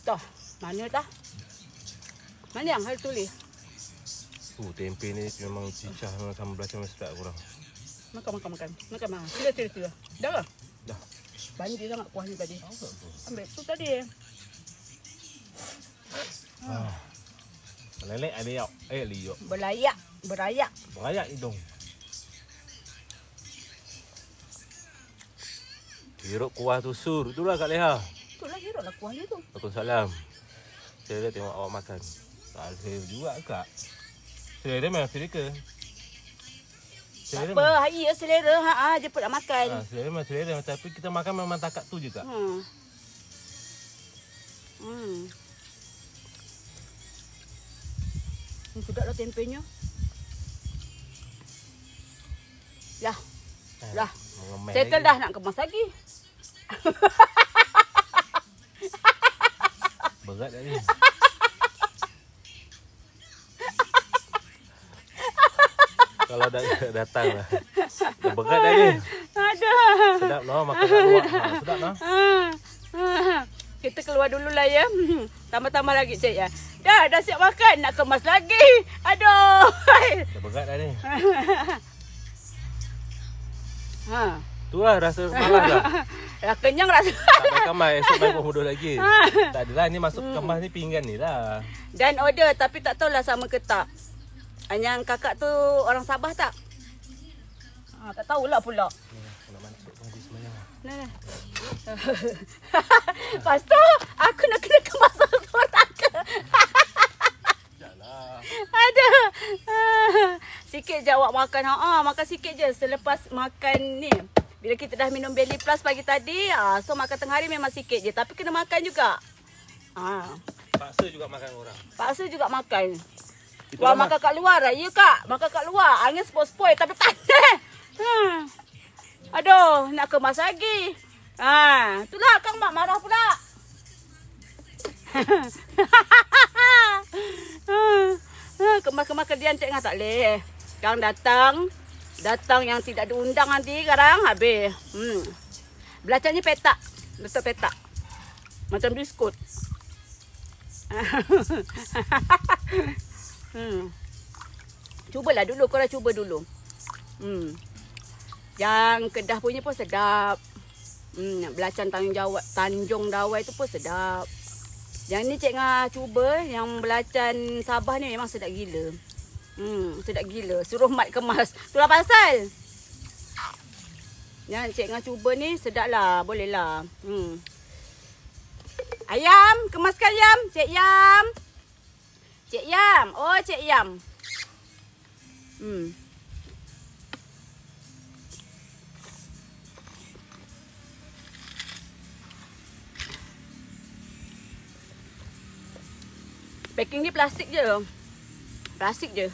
[SPEAKER 1] Dah, mana dah? Mana yang harus tulis?
[SPEAKER 2] Tempe ni memang cicah sama belacan sedap kurang.
[SPEAKER 1] Makan. Sila. Dah.
[SPEAKER 2] Dah.
[SPEAKER 1] Banjir sangat kuah ni tadi. Ambil tu tadi.
[SPEAKER 2] Melelek ada yak. Liuk.
[SPEAKER 1] Berayak.
[SPEAKER 2] Berayak hidung. Hirup kuah tu sur. Itulah Kak Leha.
[SPEAKER 1] Itulah hirup lah kuah dia tu.
[SPEAKER 2] Waalaikumsalam. Saya dah tengok awak makan. Tak ada juga, Kak. Selera memang selera.
[SPEAKER 1] Tak apa, ya selera. Jemput nak makan.
[SPEAKER 2] Selera memang selera. Tapi kita makan memang takat tu je, Kak.
[SPEAKER 1] Sedap lah tempenya. Lah. Settle dah nak kemas lagi.
[SPEAKER 2] Berat dah ni. Kalau dah datang lah. Dah berat dah ni.
[SPEAKER 1] Ada.
[SPEAKER 2] Sedap no, makan kat luar. Sedap no.
[SPEAKER 1] Kita keluar dulu lah ya. Tambah-tambah lagi cik ya. Dah siap makan. Nak kemas lagi. Aduh.
[SPEAKER 2] Dah berat dah ni.
[SPEAKER 1] Ha.
[SPEAKER 2] Tu lah rasa malas lah.
[SPEAKER 1] Dah kenyang rasa.
[SPEAKER 2] Tak ada kamar. Esok baik pun bodoh lagi. Tak adalah ni masuk kamar ni pinggan ni lah.
[SPEAKER 1] Dan order tapi tak tahulah sama ke tak. Yang kakak tu orang Sabah tak? Tak tahulah pula.
[SPEAKER 2] Nak masuk pun habis semayang.
[SPEAKER 1] Nah. Lepas tu aku nak kena kemas seorang ke. Ada. Sikit je awak makan. Makan sikit je selepas makan ni. Bila kita dah minum Belly Plus pagi tadi, so makan tengah hari memang sikit je. Tapi kena makan juga.
[SPEAKER 2] Paksa juga makan orang.
[SPEAKER 1] Paksa juga makan.
[SPEAKER 2] Kita
[SPEAKER 1] Wah, makan kat luar lah. Ya, Kak. Makan kat luar. Angin sepoi-sepoi tapi panas. Aduh, nak kemas lagi. Itulah Kang Mak marah pula. Kemas-kemas kerjaan Cik Ngah tak boleh. Sekarang datang yang tidak diundang nanti sekarang habis. Belacannya petak. Betul petak. Macam biskut. Cubalah dulu, korang cuba dulu. Yang Kedah punya pun sedap. Belacan Tanjung Dawai tu pun sedap. Yang ni Cik Ngah cuba, yang belacan Sabah ni memang sedap gila. Sedap gila. Suruh mat kemas. Itulah pasal. Yang Cik Ngah cuba ni sedap lah. Boleh lah. Ayam. Kemaskan ayam. Cik Yam. Cik Yam. Oh, Cik Yam. Packing ni plastik je. Plastik je.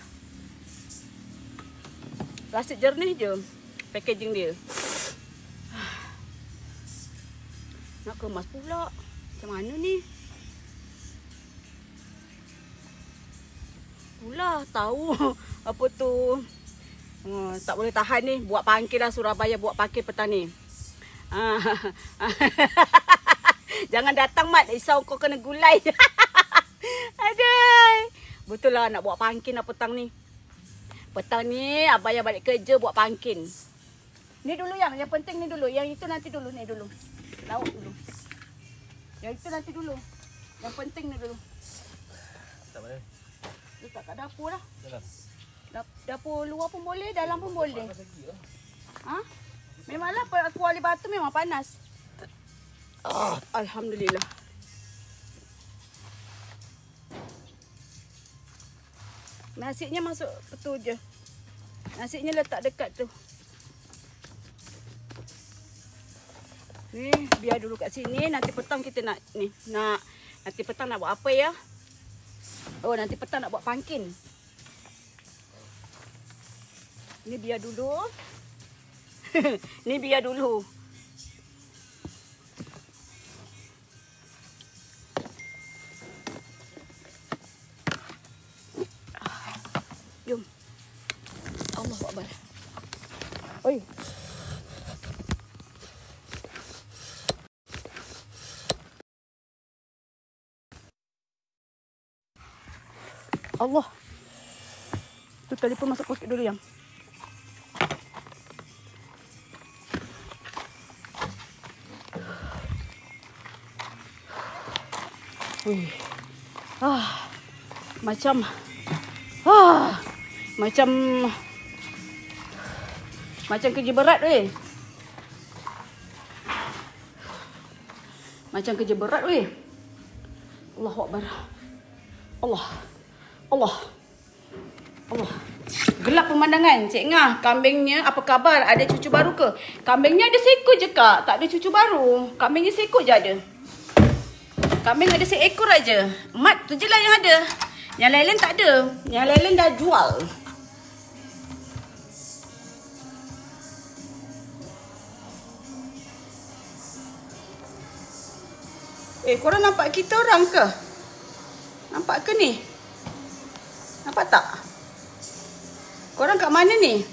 [SPEAKER 1] Plastik jernih je. Packaging dia. Nak kemas pula. Macam mana ni? Pula tahu apa tu. Tak boleh tahan ni. Buat pangkil lah Surabaya. Buat pangkil petang ni. Jangan datang Mat. Risau kau kena gulai. Aduh. Betul lah nak buat pangkin lah petang ni. Petang ni abang yang balik kerja buat pangkin. Ni dulu yang penting ni dulu. Yang itu nanti dulu ni dulu. Lauk dulu. Yang itu nanti dulu. Yang penting ni dulu.
[SPEAKER 2] Tak boleh.
[SPEAKER 1] Letak kat dapur lah.
[SPEAKER 2] Dalam.
[SPEAKER 1] Dapur luar pun boleh, dalam pun boleh. Ha? Memanglah kuali batu memang panas. Alhamdulillah. Nasinya masuk betul je. Nasinya letak dekat tu. Ni biar dulu kat sini. Nanti petang kita nak ni. Nanti petang nak buat apa ya? Oh, nanti petang nak buat pangkin. Ni biar dulu. Ni biar dulu. Jom. Allahu Akbar. Oi. Allah. Tu telefon masuk poket dulu yang. Wih. Macam kerja berat weh. Macam kerja berat weh. Allahu Akbar. Allah. Gelap pemandangan. Cik Ngah, kambingnya apa khabar? Ada cucu baru ke? Kambingnya ada seekor je Kak. Tak ada cucu baru. Kambingnya seekor je ada. Kambing ada seekor aja. Mat tu je lah yang ada. Yang lain-lain tak ada. Yang lain-lain dah jual. Korang nampak kita orang ke? Nampak ke ni? Nampak tak? Korang kat mana ni?